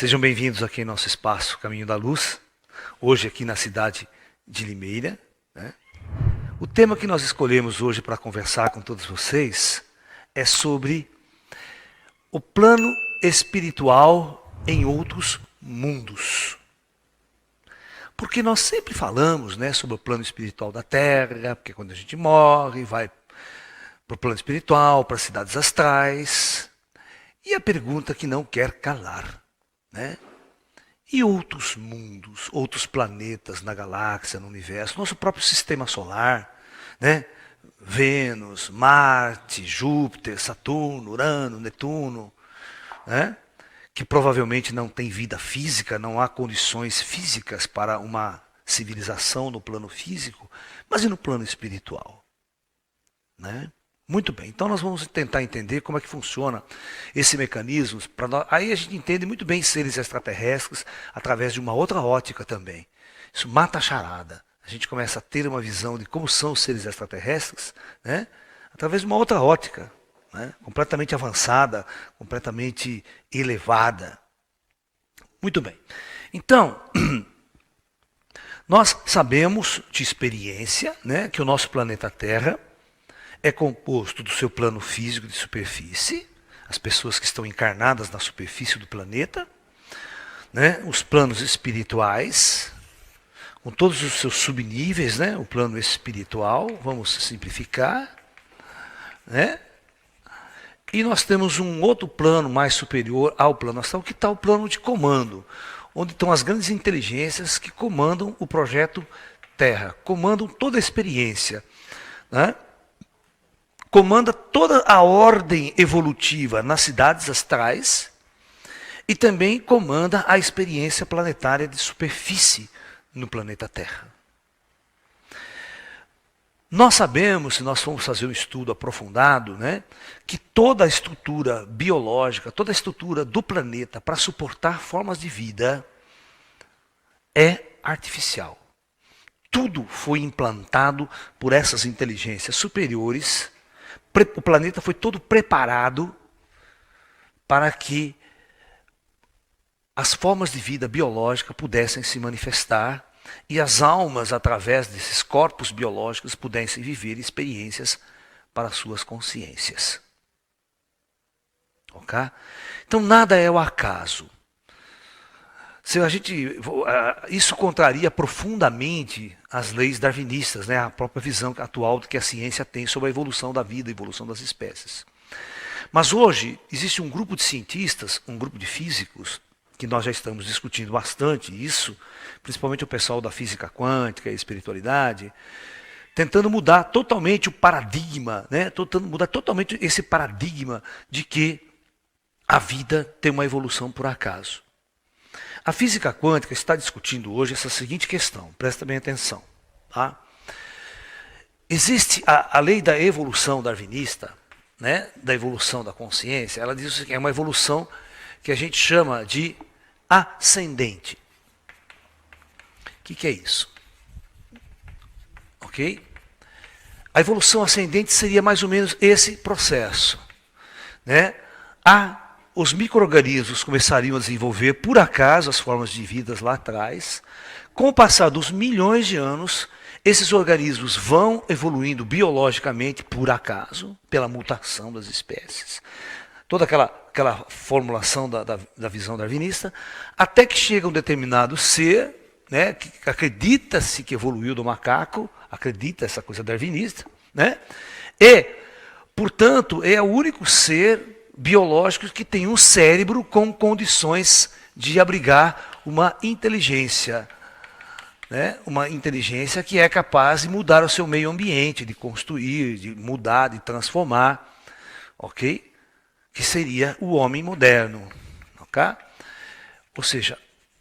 Sejam bem-vindos aqui em nosso espaço Caminho da Luz, hoje aqui na cidade de Limeira, né? O tema que nós escolhemos hoje para conversar com todos vocês é sobre o plano espiritual em outros mundos. Porque nós sempre falamos, né, sobre o plano espiritual da Terra, porque quando a gente morre, vai para o plano espiritual, para as cidades astrais. E a pergunta que não quer calar, né? E outros mundos, outros planetas na galáxia, no universo, nosso próprio sistema solar, né? Vênus, Marte, Júpiter, Saturno, Urano, Netuno, né? Que provavelmente não tem vida física, não há condições físicas para uma civilização no plano físico, mas e no plano espiritual, né? Muito bem, então nós vamos tentar entender como é que funciona esse mecanismo. Aí a gente entende muito bem seres extraterrestres através de uma outra ótica também. Isso mata a charada. A gente começa a ter uma visão de como são os seres extraterrestres, né? Através de uma outra ótica, né? Completamente avançada, completamente elevada. Muito bem. Então, nós sabemos de experiência, né, que o nosso planeta Terra é composto do seu plano físico de superfície, as pessoas que estão encarnadas na superfície do planeta, né, os planos espirituais, com todos os seus subníveis, né, o plano espiritual, vamos simplificar, né, e nós temos um outro plano mais superior ao plano astral, que está o plano de comando, onde estão as grandes inteligências que comandam o projeto Terra, comandam toda a experiência, né? Comanda toda a ordem evolutiva nas cidades astrais e também comanda a experiência planetária de superfície no planeta Terra. Nós sabemos, se nós formos fazer um estudo aprofundado, né, que toda a estrutura biológica, toda a estrutura do planeta para suportar formas de vida é artificial. Tudo foi implantado por essas inteligências superiores. O planeta foi todo preparado para que as formas de vida biológica pudessem se manifestar e as almas, através desses corpos biológicos, pudessem viver experiências para suas consciências. Ok? Então nada é o acaso. Isso contraria profundamente as leis darwinistas, né, a própria visão atual que a ciência tem sobre a evolução da vida, a evolução das espécies. Mas hoje existe um grupo de cientistas, um grupo de físicos, que nós já estamos discutindo bastante isso, principalmente o pessoal da física quântica e espiritualidade, tentando mudar totalmente o paradigma, né, tentando mudar totalmente esse paradigma de que a vida tem uma evolução por acaso. A física quântica está discutindo hoje essa seguinte questão, presta bem atenção. Tá? Existe a lei da evolução darwinista, né, da evolução da consciência, ela diz que é uma evolução que a gente chama de ascendente. O que é isso? Ok? A evolução ascendente seria mais ou menos esse processo. Né? Os micro-organismos começariam a desenvolver, por acaso, as formas de vida lá atrás. Com o passar dos milhões de anos, esses organismos vão evoluindo biologicamente, por acaso, pela mutação das espécies. Toda aquela formulação da visão darwinista, até que chega um determinado ser, né, que acredita-se que evoluiu do macaco, acredita essa coisa darwinista, né, e, portanto, é o único ser biológicos que têm um cérebro com condições de abrigar uma inteligência, né? Uma inteligência que é capaz de mudar o seu meio ambiente, de construir, de mudar, de transformar, ok? Que seria o homem moderno, ok? Ou seja,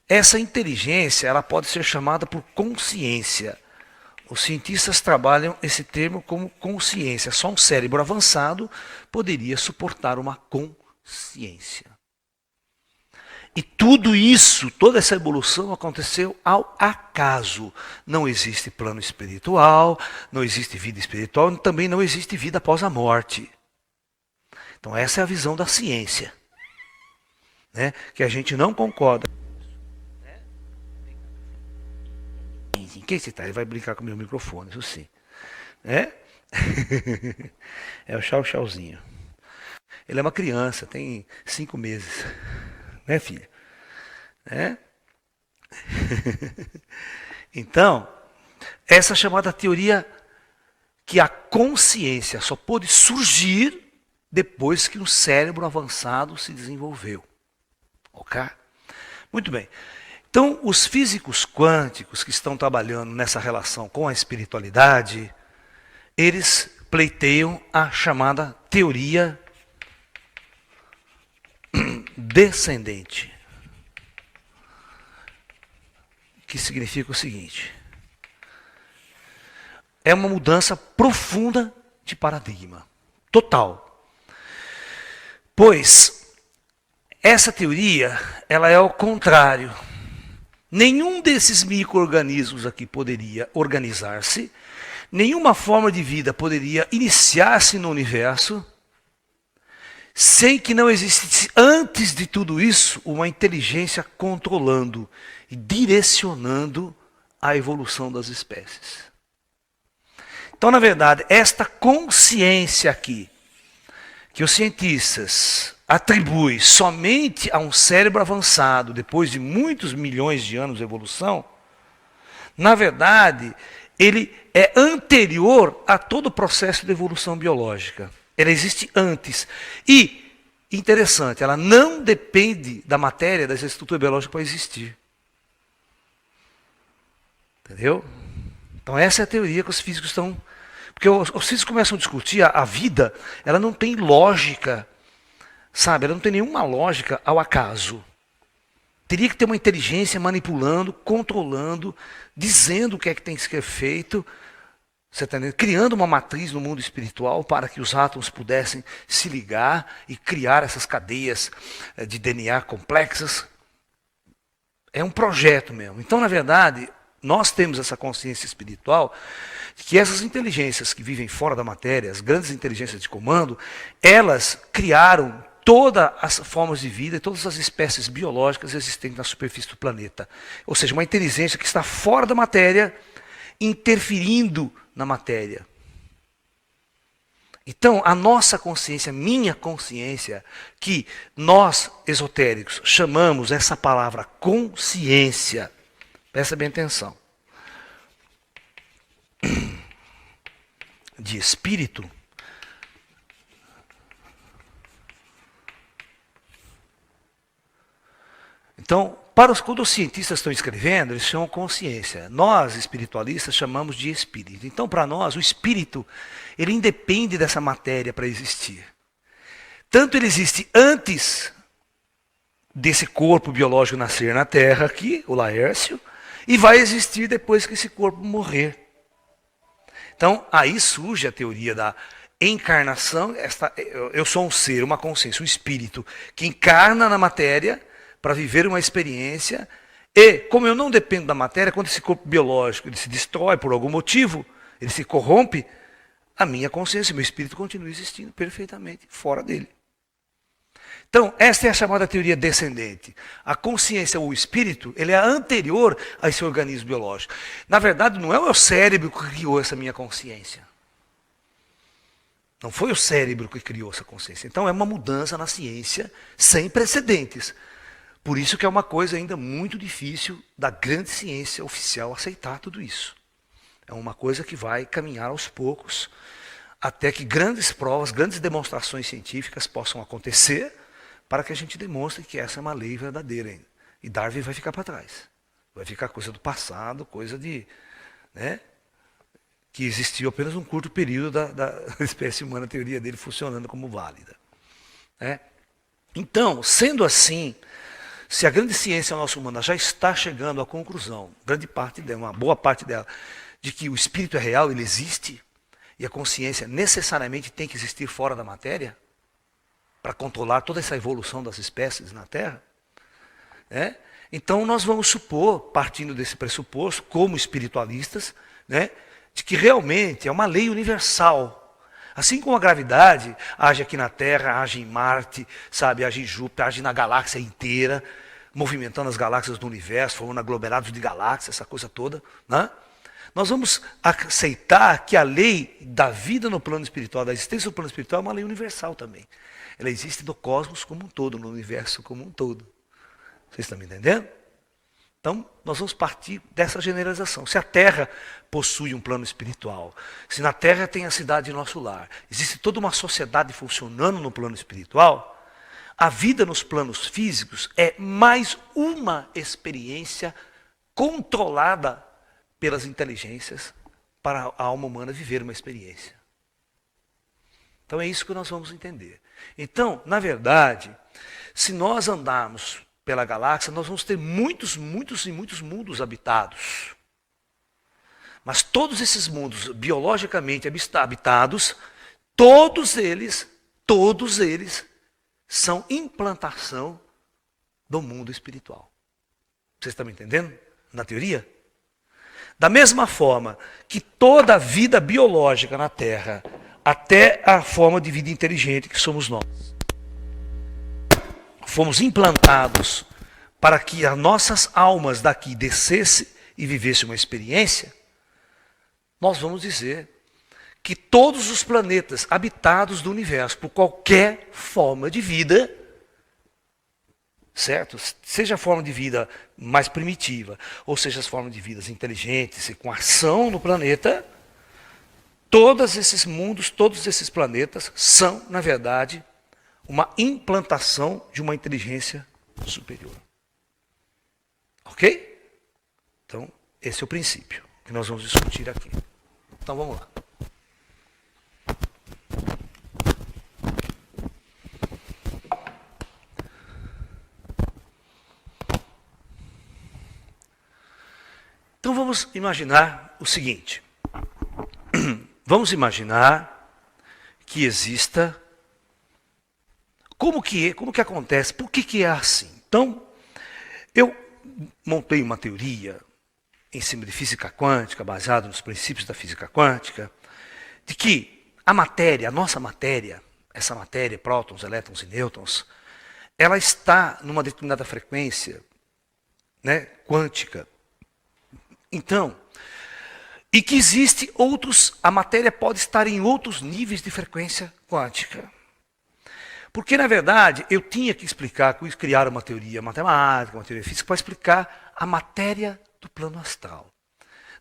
essa inteligência ela pode ser chamada por consciência. Os cientistas trabalham esse termo como consciência. Só um cérebro avançado poderia suportar uma consciência. E tudo isso, toda essa evolução aconteceu ao acaso. Não existe plano espiritual, não existe vida espiritual, também não existe vida após a morte. Então essa é a visão da ciência. né, que a gente não concorda. Quem você está? Ele vai brincar com o meu microfone, isso sim. É? É o Chauzinho. Ele é uma criança, tem 5 meses. Né, filha? É? Então, essa chamada teoria que a consciência só pôde surgir depois que um cérebro avançado se desenvolveu. Ok? Muito bem. Então, os físicos quânticos que estão trabalhando nessa relação com a espiritualidade, eles pleiteiam a chamada teoria descendente. Que significa o seguinte: é uma mudança profunda de paradigma, total. Pois essa teoria, ela é ao contrário. Nenhum desses micro-organismos aqui poderia organizar-se, nenhuma forma de vida poderia iniciar-se no universo, sem que não existisse, antes de tudo isso, uma inteligência controlando e direcionando a evolução das espécies. Então, na verdade, esta consciência aqui, que os cientistas atribuem somente a um cérebro avançado, depois de muitos milhões de anos de evolução, na verdade, ele é anterior a todo o processo de evolução biológica. Ela existe antes. E, interessante, ela não depende da matéria, da estrutura biológica para existir. Entendeu? Então essa é a teoria que os físicos estão... Porque os físicos começam a discutir a vida, ela não tem lógica, sabe? Ela não tem nenhuma lógica ao acaso. Teria que ter uma inteligência manipulando, controlando, dizendo o que é que tem que ser feito, você tá entendendo? Criando uma matriz no mundo espiritual para que os átomos pudessem se ligar e criar essas cadeias de DNA complexas. É um projeto mesmo. Então, na verdade, nós temos essa consciência espiritual de que essas inteligências que vivem fora da matéria, as grandes inteligências de comando, elas criaram todas as formas de vida e todas as espécies biológicas existentes na superfície do planeta. Ou seja, uma inteligência que está fora da matéria, interferindo na matéria. Então, a nossa consciência, minha consciência, que nós, esotéricos, chamamos essa palavra consciência, presta bem atenção, de espírito, então, quando os cientistas estão escrevendo, eles chamam consciência. Nós, espiritualistas, chamamos de espírito. Então, para nós, o espírito, ele independe dessa matéria para existir. Tanto ele existe antes desse corpo biológico nascer na Terra aqui, o Laércio, e vai existir depois que esse corpo morrer. Então, aí surge a teoria da encarnação. Eu sou um ser, uma consciência, um espírito, que encarna na matéria para viver uma experiência, e como eu não dependo da matéria, quando esse corpo biológico ele se destrói por algum motivo, ele se corrompe, a minha consciência, meu espírito continua existindo perfeitamente fora dele. Então, esta é a chamada teoria descendente. A consciência, ou o espírito, ele é anterior a esse organismo biológico. Na verdade, não é o meu cérebro que criou essa minha consciência. Não foi o cérebro que criou essa consciência. Então, é uma mudança na ciência sem precedentes. Por isso que é uma coisa ainda muito difícil da grande ciência oficial aceitar tudo isso. É uma coisa que vai caminhar aos poucos, até que grandes provas, grandes demonstrações científicas possam acontecer, para que a gente demonstre que essa é uma lei verdadeira ainda. E Darwin vai ficar para trás. Vai ficar coisa do passado, coisa de... né, que existiu apenas um curto período da espécie humana, a teoria dele funcionando como válida. Né? Então, sendo assim, se a grande ciência nossa humana já está chegando à conclusão, grande parte dela, uma boa parte dela, de que o espírito é real, ele existe, e a consciência necessariamente tem que existir fora da matéria, para controlar toda essa evolução das espécies na Terra, né? Então nós vamos supor, partindo desse pressuposto, como espiritualistas, né, de que realmente é uma lei universal. Assim como a gravidade age aqui na Terra, age em Marte, sabe, age em Júpiter, age na galáxia inteira, movimentando as galáxias do universo, formando aglomerados de galáxias, essa coisa toda, né? Nós vamos aceitar que a lei da vida no plano espiritual, da existência no plano espiritual, é uma lei universal também. Ela existe no cosmos como um todo, no universo como um todo. Vocês estão me entendendo? Então, nós vamos partir dessa generalização. Se a Terra possui um plano espiritual, se na Terra tem a cidade nosso lar, existe toda uma sociedade funcionando no plano espiritual, a vida nos planos físicos é mais uma experiência controlada pelas inteligências para a alma humana viver uma experiência. Então é isso que nós vamos entender. Então, na verdade, se nós andarmos pela galáxia, nós vamos ter muitos mundos habitados. Mas todos esses mundos biologicamente habitados, todos eles são implantação do mundo espiritual. Vocês estão me entendendo? Na teoria? Da mesma forma que toda a vida biológica na Terra, até a forma de vida inteligente que somos nós, fomos implantados para que as nossas almas daqui descessem e vivessem uma experiência, nós vamos dizer que todos os planetas habitados do universo por qualquer forma de vida, certo? Seja a forma de vida mais primitiva, ou seja as formas de vida inteligentes e com ação no planeta, todos esses mundos, todos esses planetas são, na verdade, uma implantação de uma inteligência superior. Ok? Então, esse é o princípio que nós vamos discutir aqui. Então, vamos lá. Então vamos imaginar o seguinte. Vamos imaginar que exista... Como que acontece? Por que é assim? Então, eu montei uma teoria em cima de física quântica, baseada nos princípios da física quântica, de que a matéria, a nossa matéria, essa matéria, prótons, elétrons e nêutrons, ela está numa determinada frequência, né, quântica. Então, e que existe a matéria pode estar em outros níveis de frequência quântica. Porque, na verdade, eu tinha que explicar, criar uma teoria matemática, uma teoria física, para explicar a matéria do plano astral.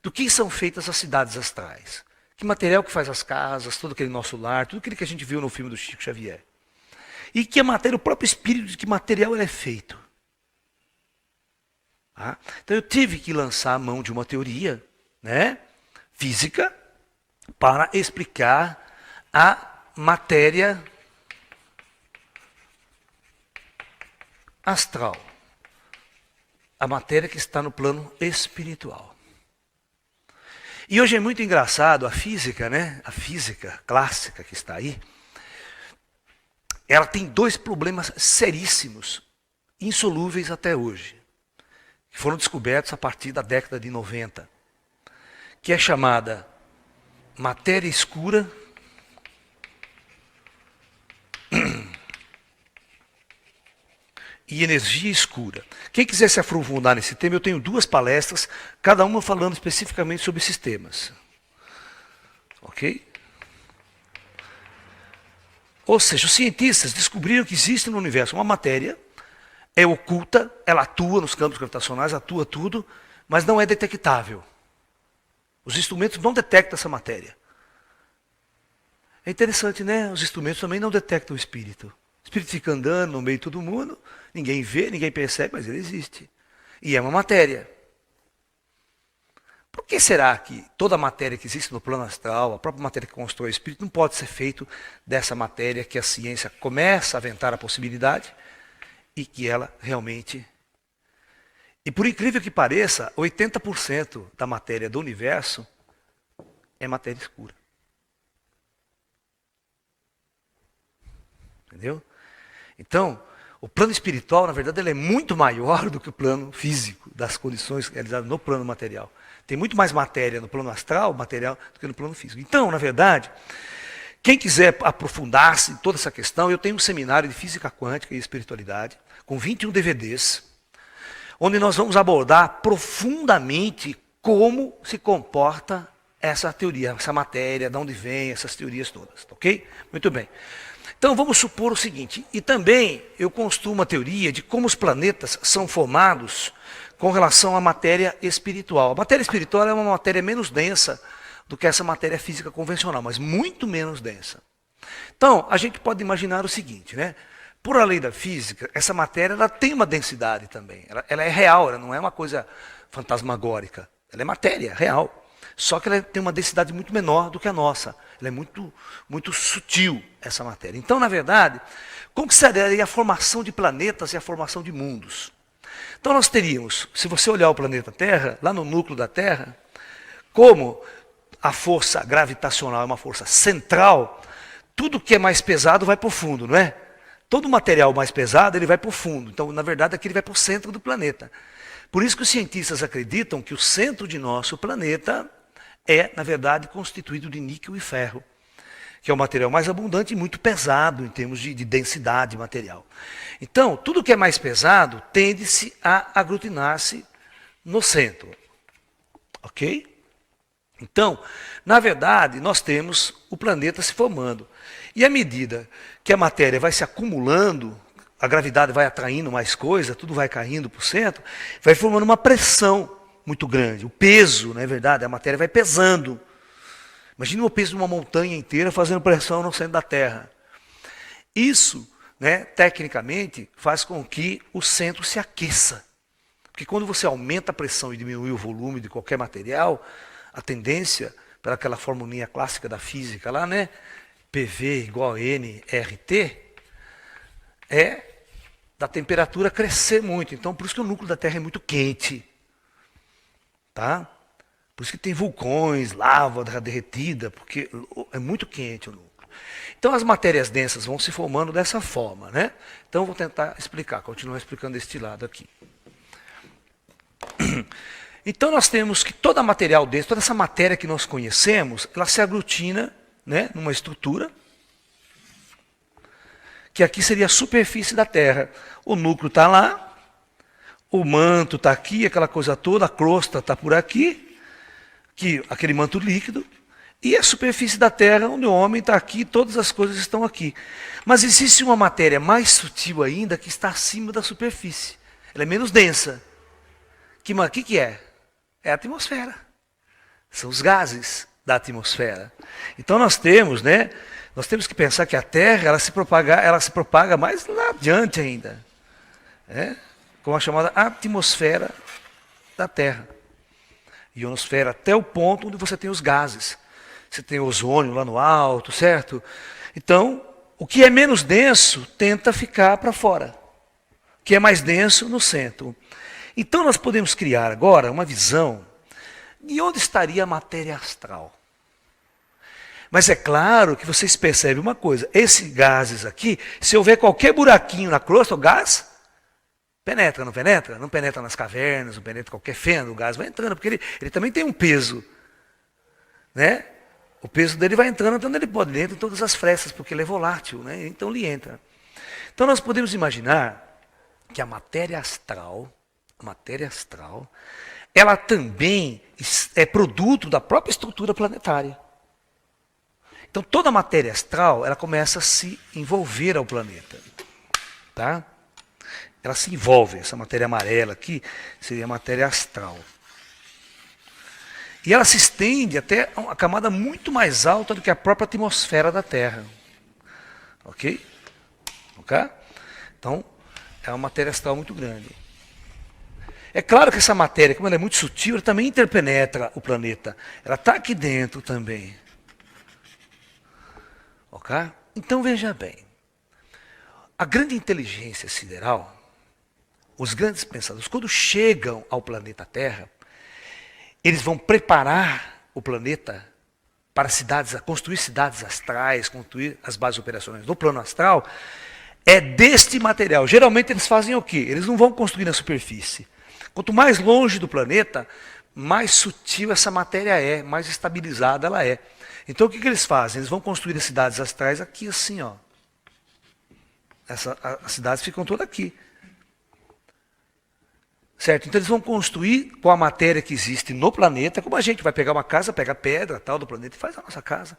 Do que são feitas as cidades astrais. Que material que faz as casas, todo aquele nosso lar, tudo aquilo que a gente viu no filme do Chico Xavier. E que a matéria, o próprio espírito, de que material ele é feito. Tá? Então eu tive que lançar a mão de uma teoria, né, física para explicar a matéria astral. A matéria que está no plano espiritual. E hoje é muito engraçado a física, né? A física clássica que está aí, ela tem dois problemas seríssimos, insolúveis até hoje, que foram descobertos a partir da década de 90, que é chamada matéria escura e energia escura. Quem quiser se aprofundar nesse tema, eu tenho 2 palestras, cada uma falando especificamente sobre esses temas. Ok? Ou seja, os cientistas descobriram que existe no universo uma matéria, é oculta, ela atua nos campos gravitacionais, atua tudo, mas não é detectável. Os instrumentos não detectam essa matéria. É interessante, né? Os instrumentos também não detectam o espírito. O espírito fica andando no meio de todo mundo, ninguém vê, ninguém percebe, mas ele existe. E é uma matéria. Por que será que toda a matéria que existe no plano astral, a própria matéria que constrói o espírito, não pode ser feito dessa matéria que a ciência começa a aventar a possibilidade e que ela realmente... E por incrível que pareça, 80% da matéria do universo é matéria escura. Entendeu? Então, o plano espiritual, na verdade, ele é muito maior do que o plano físico, das condições realizadas no plano material. Tem muito mais matéria no plano astral, material, do que no plano físico. Então, na verdade, Quem quiser aprofundar-se em toda essa questão, eu tenho um seminário de física quântica e espiritualidade, com 21 DVDs, onde nós vamos abordar profundamente como se comporta essa teoria, essa matéria, de onde vem essas teorias todas, ok? Muito bem. Então vamos supor o seguinte, e também eu construo uma teoria de como os planetas são formados com relação à matéria espiritual. A matéria espiritual é uma matéria menos densa do que essa matéria física convencional, mas muito menos densa. Então, a gente pode imaginar o seguinte, né? Por a lei da física, essa matéria ela tem uma densidade também. Ela é real, ela não é uma coisa fantasmagórica. Ela é matéria, real. Só que ela tem uma densidade muito menor do que a nossa. Ela é muito sutil, essa matéria. Então, na verdade, como que seria a formação de planetas e a formação de mundos? Então, nós teríamos, se você olhar o planeta Terra, lá no núcleo da Terra, como a força gravitacional é uma força central, tudo que é mais pesado vai para o fundo, não é? Todo material mais pesado ele vai para o fundo. Então, na verdade, aqui ele vai para o centro do planeta. Por isso que os cientistas acreditam que o centro de nosso planeta é, na verdade, constituído de níquel e ferro, que é o material mais abundante e muito pesado em termos de densidade material. Então, tudo que é mais pesado tende-se a aglutinar-se no centro. Ok? Então, na verdade, nós temos o planeta se formando. E à medida que a matéria vai se acumulando, a gravidade vai atraindo mais coisa, tudo vai caindo para o centro, vai formando uma pressão muito grande. O peso, não é verdade? A matéria vai pesando. Imagina o peso de uma montanha inteira fazendo pressão no centro da Terra. Isso, né, tecnicamente, faz com que o centro se aqueça. Porque quando você aumenta a pressão e diminui o volume de qualquer material, a tendência, para aquela formulinha clássica da física lá, né? PV igual a nRT, é da temperatura crescer muito. Então, por isso que o núcleo da Terra é muito quente. Tá? Por isso que tem vulcões, lava derretida, porque é muito quente o núcleo. Então, as matérias densas vão se formando dessa forma, né? Então, vou tentar explicar, continuar explicando este lado aqui. Então, nós temos que todo material denso, toda essa matéria que nós conhecemos, ela se aglutina, né, numa estrutura, que aqui seria a superfície da Terra. O núcleo está lá, o manto está aqui, aquela coisa toda, a crosta está por aqui, aquele manto líquido, e a superfície da Terra, onde o homem está aqui, todas as coisas estão aqui. Mas existe uma matéria mais sutil ainda que está acima da superfície. Ela é menos densa. O que é? É a atmosfera. São os gases da atmosfera. Então nós temos, né? Nós temos que pensar que a Terra ela se propaga mais lá adiante ainda, com a chamada atmosfera da Terra. Ionosfera, até o ponto onde você tem os gases. Você tem o ozônio lá no alto, certo? Então, o que é menos denso tenta ficar para fora. O que é mais denso, no centro. Então, nós podemos criar agora uma visão de onde estaria a matéria astral. Mas é claro que vocês percebem uma coisa. Esses gases aqui, se houver qualquer buraquinho na crosta, o gás penetra, não penetra? Não penetra nas cavernas, não penetra em qualquer fenda, o gás vai entrando, porque ele também tem um peso. Né? O peso dele vai entrando onde ele pode, ele entra em todas as frestas, porque ele é volátil, né? Então ele entra. Então nós podemos imaginar que a matéria astral, ela também é produto da própria estrutura planetária. Então toda a matéria astral, ela começa a se envolver ao planeta. Tá? Ela se envolve, essa matéria amarela aqui seria a matéria astral. E ela se estende até uma camada muito mais alta do que a própria atmosfera da Terra. Ok? Ok? Então, é uma matéria astral muito grande. É claro que essa matéria, como ela é muito sutil, ela também interpenetra o planeta. Ela está aqui dentro também. Ok? Então, veja bem. A grande inteligência sideral, os grandes pensadores, quando chegam ao planeta Terra, eles vão preparar o planeta para construir cidades astrais, construir as bases operacionais no plano astral, é deste material. Geralmente eles fazem o quê? Eles não vão construir na superfície. Quanto mais longe do planeta, mais sutil essa matéria é, mais estabilizada ela é. Então o que eles fazem? Eles vão construir as cidades astrais aqui assim, ó. As cidades ficam todas aqui. Certo? Então eles vão construir com a matéria que existe no planeta, como a gente vai pegar uma casa, pega pedra tal do planeta e faz a nossa casa.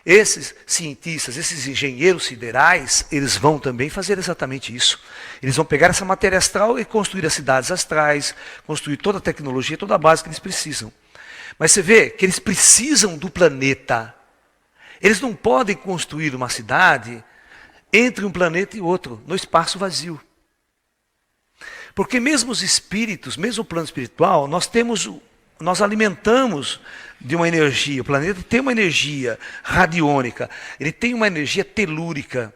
Esses cientistas, esses engenheiros siderais, eles vão também fazer exatamente isso. Eles vão pegar essa matéria astral e construir as cidades astrais, construir toda a tecnologia, toda a base que eles precisam. Mas você vê que eles precisam do planeta. Eles não podem construir uma cidade entre um planeta e outro, no espaço vazio. Porque mesmo os espíritos, mesmo o plano espiritual, nós alimentamos de uma energia. O planeta tem uma energia radiônica, ele tem uma energia telúrica.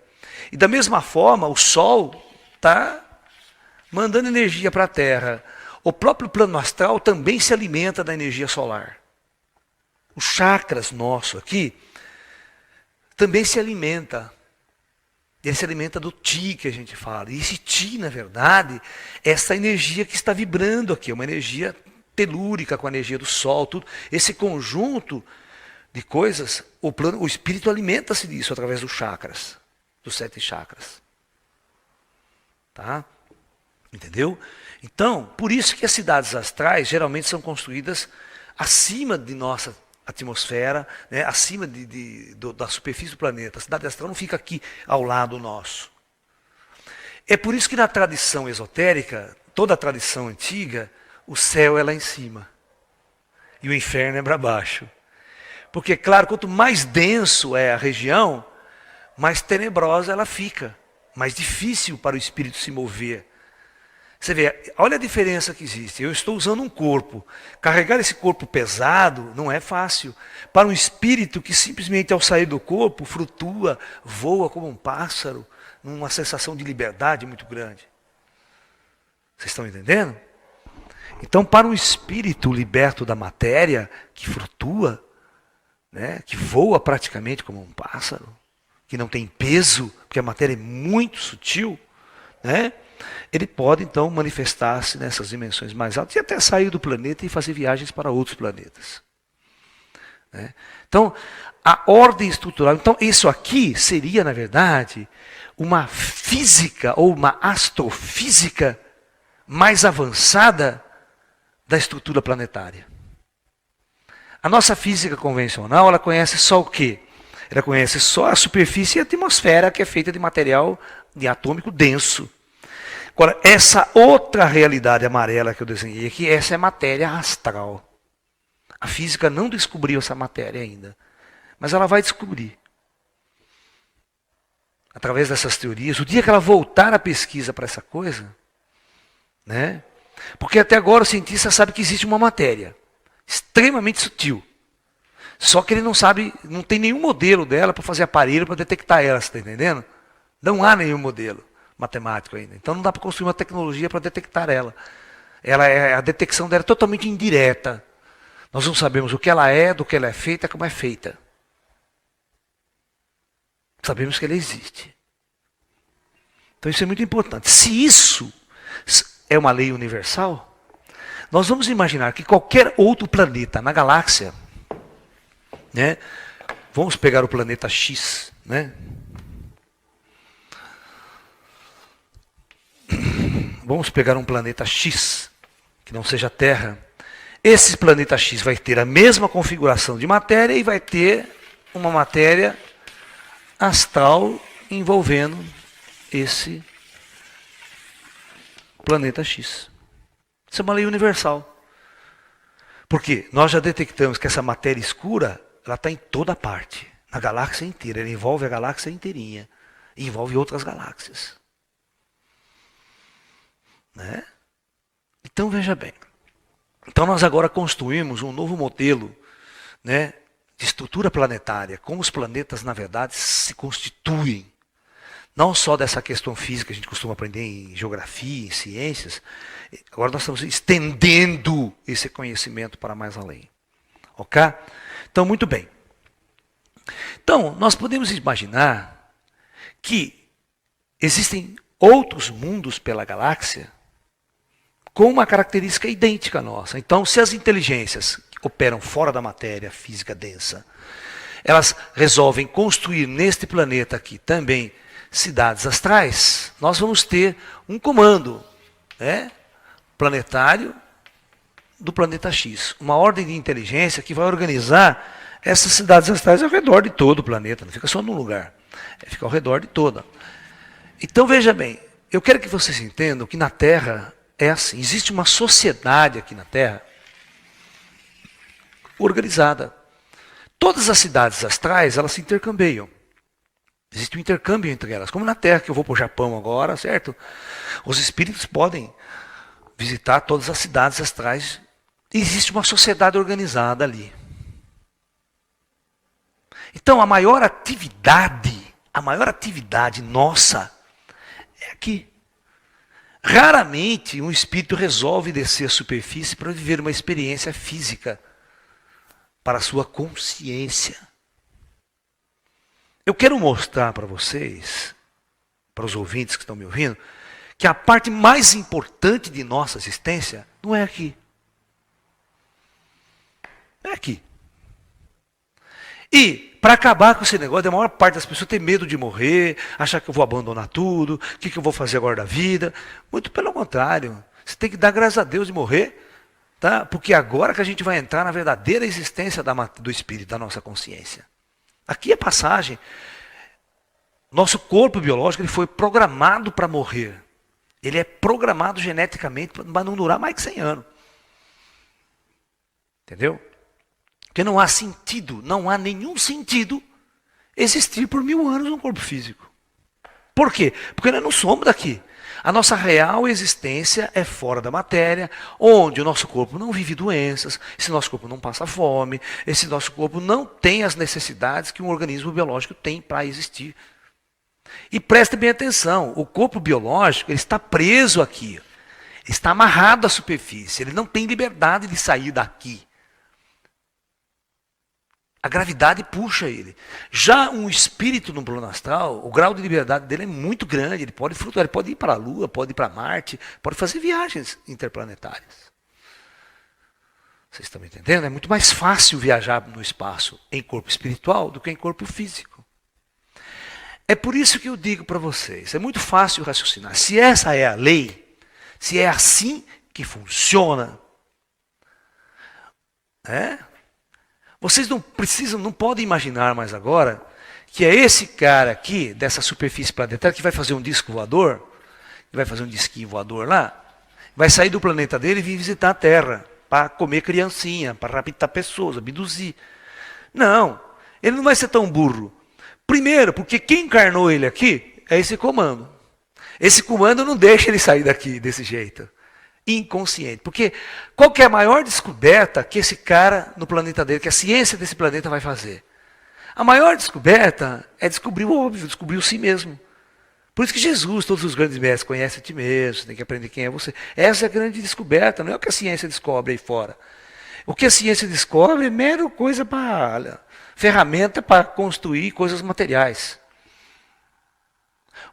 E da mesma forma, o Sol está mandando energia para a Terra. O próprio plano astral também se alimenta da energia solar. Os chakras nossos aqui também se alimenta. Ele se alimenta do Ti que a gente fala. E esse Ti, na verdade, é essa energia que está vibrando aqui, uma energia telúrica com a energia do Sol, tudo. Esse conjunto de coisas, o espírito alimenta-se disso através dos chakras, dos 7 chakras. Tá? Entendeu? Então, por isso que as cidades astrais geralmente são construídas acima de nossa atmosfera, né, acima da superfície do planeta. A cidade astral não fica aqui ao lado nosso. É por isso que na tradição esotérica, toda a tradição antiga, o céu é lá em cima e o inferno é para baixo. Porque, claro, quanto mais denso é a região, mais tenebrosa ela fica, mais difícil para o espírito se mover. Você vê, olha a diferença que existe. Eu estou usando um corpo. Carregar esse corpo pesado não é fácil. Para um espírito que simplesmente ao sair do corpo flutua, voa como um pássaro, numa sensação de liberdade muito grande. Vocês estão entendendo? Então, para um espírito liberto da matéria, que flutua, né, que voa praticamente como um pássaro, que não tem peso, porque a matéria é muito sutil, né? Ele pode, então, manifestar-se nessas dimensões mais altas e até sair do planeta e fazer viagens para outros planetas. Né? Então, a ordem estrutural. Então, isso aqui seria, na verdade, uma física ou uma astrofísica mais avançada da estrutura planetária. A nossa física convencional, ela conhece só o quê? Ela conhece só a superfície e a atmosfera, que é feita de material atômico denso. Agora, essa outra realidade amarela que eu desenhei aqui, essa é matéria astral. A física não descobriu essa matéria ainda, mas ela vai descobrir. Através dessas teorias, o dia que ela voltar a pesquisa para essa coisa, né? Porque até agora o cientista sabe que existe uma matéria extremamente sutil. Só que ele não sabe, não tem nenhum modelo dela para fazer aparelho para detectar ela, você está entendendo? Não há nenhum modelo matemático ainda. Então não dá para construir uma tecnologia para detectar ela. A detecção dela é totalmente indireta. Nós não sabemos o que ela é, do que ela é feita, como é feita. Sabemos que ela existe. Então isso é muito importante. Se isso é uma lei universal, nós vamos imaginar que qualquer outro planeta na galáxia, né, vamos pegar o planeta X, né? Vamos pegar um planeta X, que não seja Terra. Esse planeta X vai ter a mesma configuração de matéria e vai ter uma matéria astral envolvendo esse planeta X. Isso é uma lei universal. Porque nós já detectamos que essa matéria escura, ela está em toda parte, na galáxia inteira. Ela envolve a galáxia inteirinha. E envolve outras galáxias. Né? Então veja bem. Então nós agora construímos um novo modelo, né, de estrutura planetária, como os planetas na verdade se constituem. Não só dessa questão física que a gente costuma aprender em geografia, em ciências. Agora nós estamos estendendo esse conhecimento para mais além. Ok? Então, muito bem. Então, nós podemos imaginar que existem outros mundos pela galáxia com uma característica idêntica à nossa. Então, se as inteligências que operam fora da matéria física densa, elas resolvem construir neste planeta aqui também cidades astrais, nós vamos ter um comando, né, planetário do planeta X. Uma ordem de inteligência que vai organizar essas cidades astrais ao redor de todo o planeta, não fica só num lugar, fica ao redor de toda. Então veja bem, eu quero que vocês entendam que na Terra é assim, existe uma sociedade aqui na Terra organizada. Todas as cidades astrais, elas se intercambiam. Existe um intercâmbio entre elas, como na Terra, que eu vou para o Japão agora, certo? Os espíritos podem visitar todas as cidades astrais. Existe uma sociedade organizada ali. Então a maior atividade nossa é aqui. Raramente um espírito resolve descer a superfície para viver uma experiência física para a sua consciência. Eu quero mostrar para vocês, para os ouvintes que estão me ouvindo, que a parte mais importante de nossa existência não é aqui. É aqui. E, para acabar com esse negócio, a maior parte das pessoas tem medo de morrer, achar que eu vou abandonar tudo, o que eu vou fazer agora da vida. Muito pelo contrário. Você tem que dar graças a Deus de morrer, tá? Porque agora que a gente vai entrar na verdadeira existência do espírito, da nossa consciência. Aqui é passagem. Nosso corpo biológico ele foi programado para morrer. Ele é programado geneticamente para não durar mais que 100 anos. Entendeu? Porque não há sentido, não há nenhum sentido existir por 1000 anos no corpo físico. Por quê? Porque nós não somos daqui. A nossa real existência é fora da matéria, onde o nosso corpo não vive doenças, esse nosso corpo não passa fome, esse nosso corpo não tem as necessidades que um organismo biológico tem para existir. E preste bem atenção, o corpo biológico ele está preso aqui, ele está amarrado à superfície, ele não tem liberdade de sair daqui. A gravidade puxa ele. Já um espírito no plano astral, o grau de liberdade dele é muito grande. Ele pode flutuar, ele pode ir para a Lua, pode ir para Marte, pode fazer viagens interplanetárias. Vocês estão me entendendo? É muito mais fácil viajar no espaço em corpo espiritual do que em corpo físico. É por isso que eu digo para vocês, é muito fácil raciocinar. Se essa é a lei, se é assim que funciona, vocês não precisam, não podem imaginar mais agora que é esse cara aqui, dessa superfície planetária, que vai fazer um disco voador, que vai fazer um disquinho voador lá, vai sair do planeta dele e vir visitar a Terra, para comer criancinha, para raptar pessoas, abduzir. Não, ele não vai ser tão burro. Primeiro, porque quem encarnou ele aqui é esse comando. Esse comando não deixa ele sair daqui desse jeito. Inconsciente. Porque qual que é a maior descoberta que esse cara no planeta dele, que a ciência desse planeta vai fazer? A maior descoberta é descobrir o óbvio, descobrir o si mesmo. Por isso que Jesus, todos os grandes mestres, conhece a ti mesmo, você tem que aprender quem é você. Essa é a grande descoberta, não é o que a ciência descobre aí fora. O que a ciência descobre é mera coisa para ferramenta para construir coisas materiais.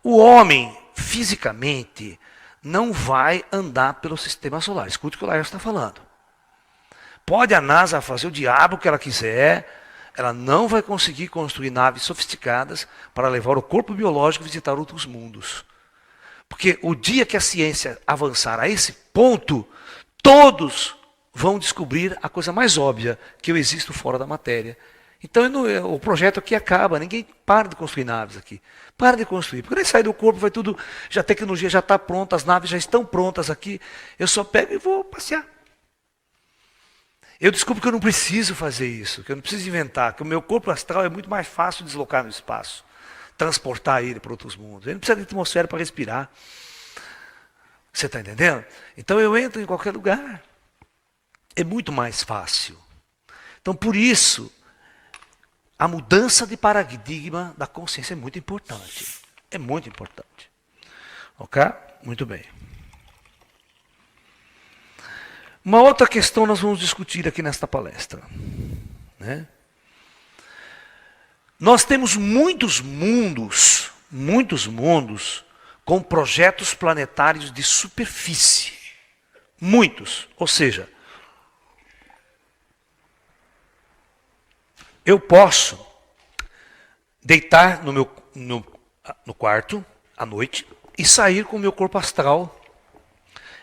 O homem, fisicamente, não vai andar pelo sistema solar. Escute o que o Laércio está falando. Pode a NASA fazer o diabo que ela quiser, ela não vai conseguir construir naves sofisticadas para levar o corpo biológico a visitar outros mundos. Porque o dia que a ciência avançar a esse ponto, todos vão descobrir a coisa mais óbvia, que eu existo fora da matéria. Então o projeto aqui acaba, ninguém para de construir naves aqui. Para de construir, porque daí sai do corpo, vai tudo, já a tecnologia já está pronta, as naves já estão prontas aqui, eu só pego e vou passear. Eu descubro que eu não preciso fazer isso, que eu não preciso inventar, que o meu corpo astral é muito mais fácil de deslocar no espaço, transportar ele para outros mundos. Ele não precisa de atmosfera para respirar. Você está entendendo? Então eu entro em qualquer lugar. É muito mais fácil. Então por isso, a mudança de paradigma da consciência é muito importante. É muito importante. Ok? Muito bem. Uma outra questão nós vamos discutir aqui nesta palestra. Nós temos muitos mundos com projetos planetários de superfície. Muitos. Ou seja, eu posso deitar no quarto à noite e sair com o meu corpo astral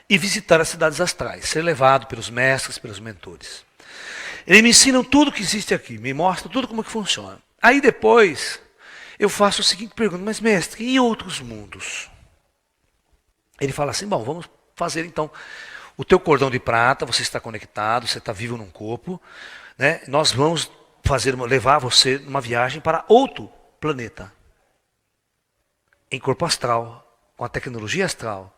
e visitar as cidades astrais, ser levado pelos mestres, pelos mentores. Eles me ensinam tudo que existe aqui, me mostram tudo como que funciona. Aí depois eu faço a seguinte pergunta: mas mestre, e outros mundos? Ele fala assim: bom, vamos fazer então o teu cordão de prata, você está conectado, você está vivo num corpo, né? Nós vamos levar você numa viagem para outro planeta, em corpo astral, com a tecnologia astral,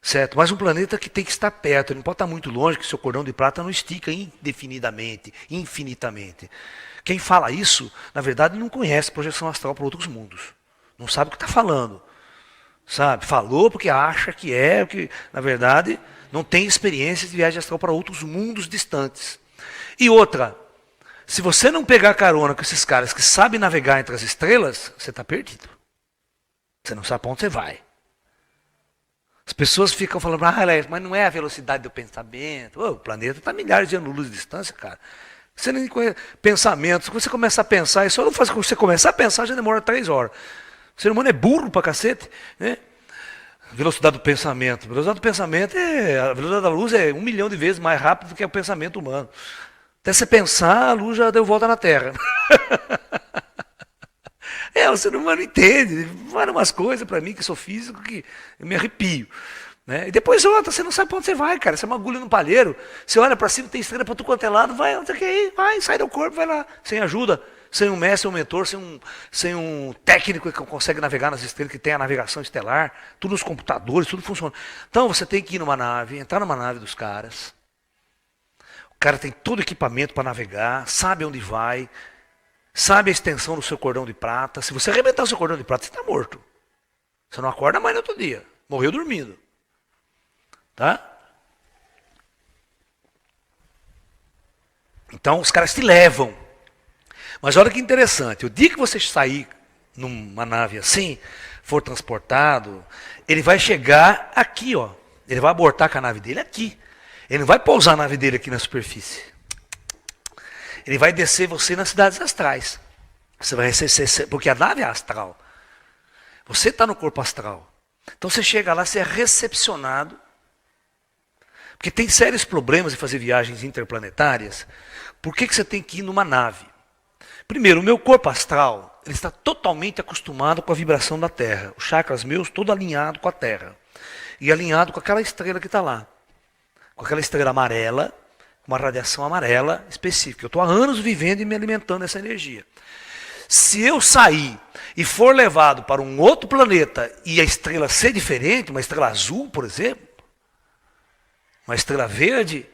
certo? Mas um planeta que tem que estar perto, ele não pode estar muito longe, que seu cordão de prata não estica indefinidamente, infinitamente. Quem fala isso, na verdade, não conhece projeção astral para outros mundos, não sabe o que está falando. Sabe, falou porque acha que é, porque na verdade não tem experiência de viagem astral para outros mundos distantes. E outra, se você não pegar carona com esses caras que sabem navegar entre as estrelas, você está perdido. Você não sabe para onde você vai. As pessoas ficam falando: mas não é a velocidade do pensamento. O planeta está a milhares de anos-luz de distância, cara. Você nem conhece pensamentos. Quando você começa a pensar, isso só não faz quando você começar a pensar, já demora 3 horas. O ser humano é burro pra cacete, né? Velocidade do pensamento. A velocidade do pensamento a velocidade da luz é 1 milhão de vezes mais rápido do que o pensamento humano. Até você pensar, a luz já deu volta na Terra. O ser humano entende. Fala umas coisas para mim, que sou físico, que eu me arrepio. Né? E depois outra, você não sabe para onde você vai, cara. Você é uma agulha no palheiro. Você olha para cima, tem estrela para tudo quanto é lado, vai, onde você quer ir? Vai, sai do corpo, vai lá. Sem ajuda. Sem um mestre, um mentor, sem um técnico que consegue navegar nas estrelas, que tem a navegação estelar, tudo nos computadores, tudo funciona. Então você tem que ir numa nave, entrar numa nave dos caras. O cara tem todo o equipamento para navegar, sabe onde vai, sabe a extensão do seu cordão de prata. Se você arrebentar o seu cordão de prata, você está morto. Você não acorda mais no outro dia. Morreu dormindo. Tá? Então os caras te levam. Mas olha que interessante, o dia que você sair numa nave assim, for transportado, ele vai chegar aqui, ó. Ele vai abortar com a nave dele aqui. Ele não vai pousar a nave dele aqui na superfície. Ele vai descer você nas cidades astrais. Você vai receber, porque a nave é astral. Você está no corpo astral. Então você chega lá, você é recepcionado. Porque tem sérios problemas em fazer viagens interplanetárias. Por que você tem que ir numa nave? Primeiro, o meu corpo astral, ele está totalmente acostumado com a vibração da Terra. Os chakras meus, todo alinhado com a Terra. E alinhado com aquela estrela que está lá. Com aquela estrela amarela, uma radiação amarela específica. Eu estou há anos vivendo e me alimentando dessa energia. Se eu sair e for levado para um outro planeta e a estrela ser diferente, uma estrela azul, por exemplo, uma estrela verde,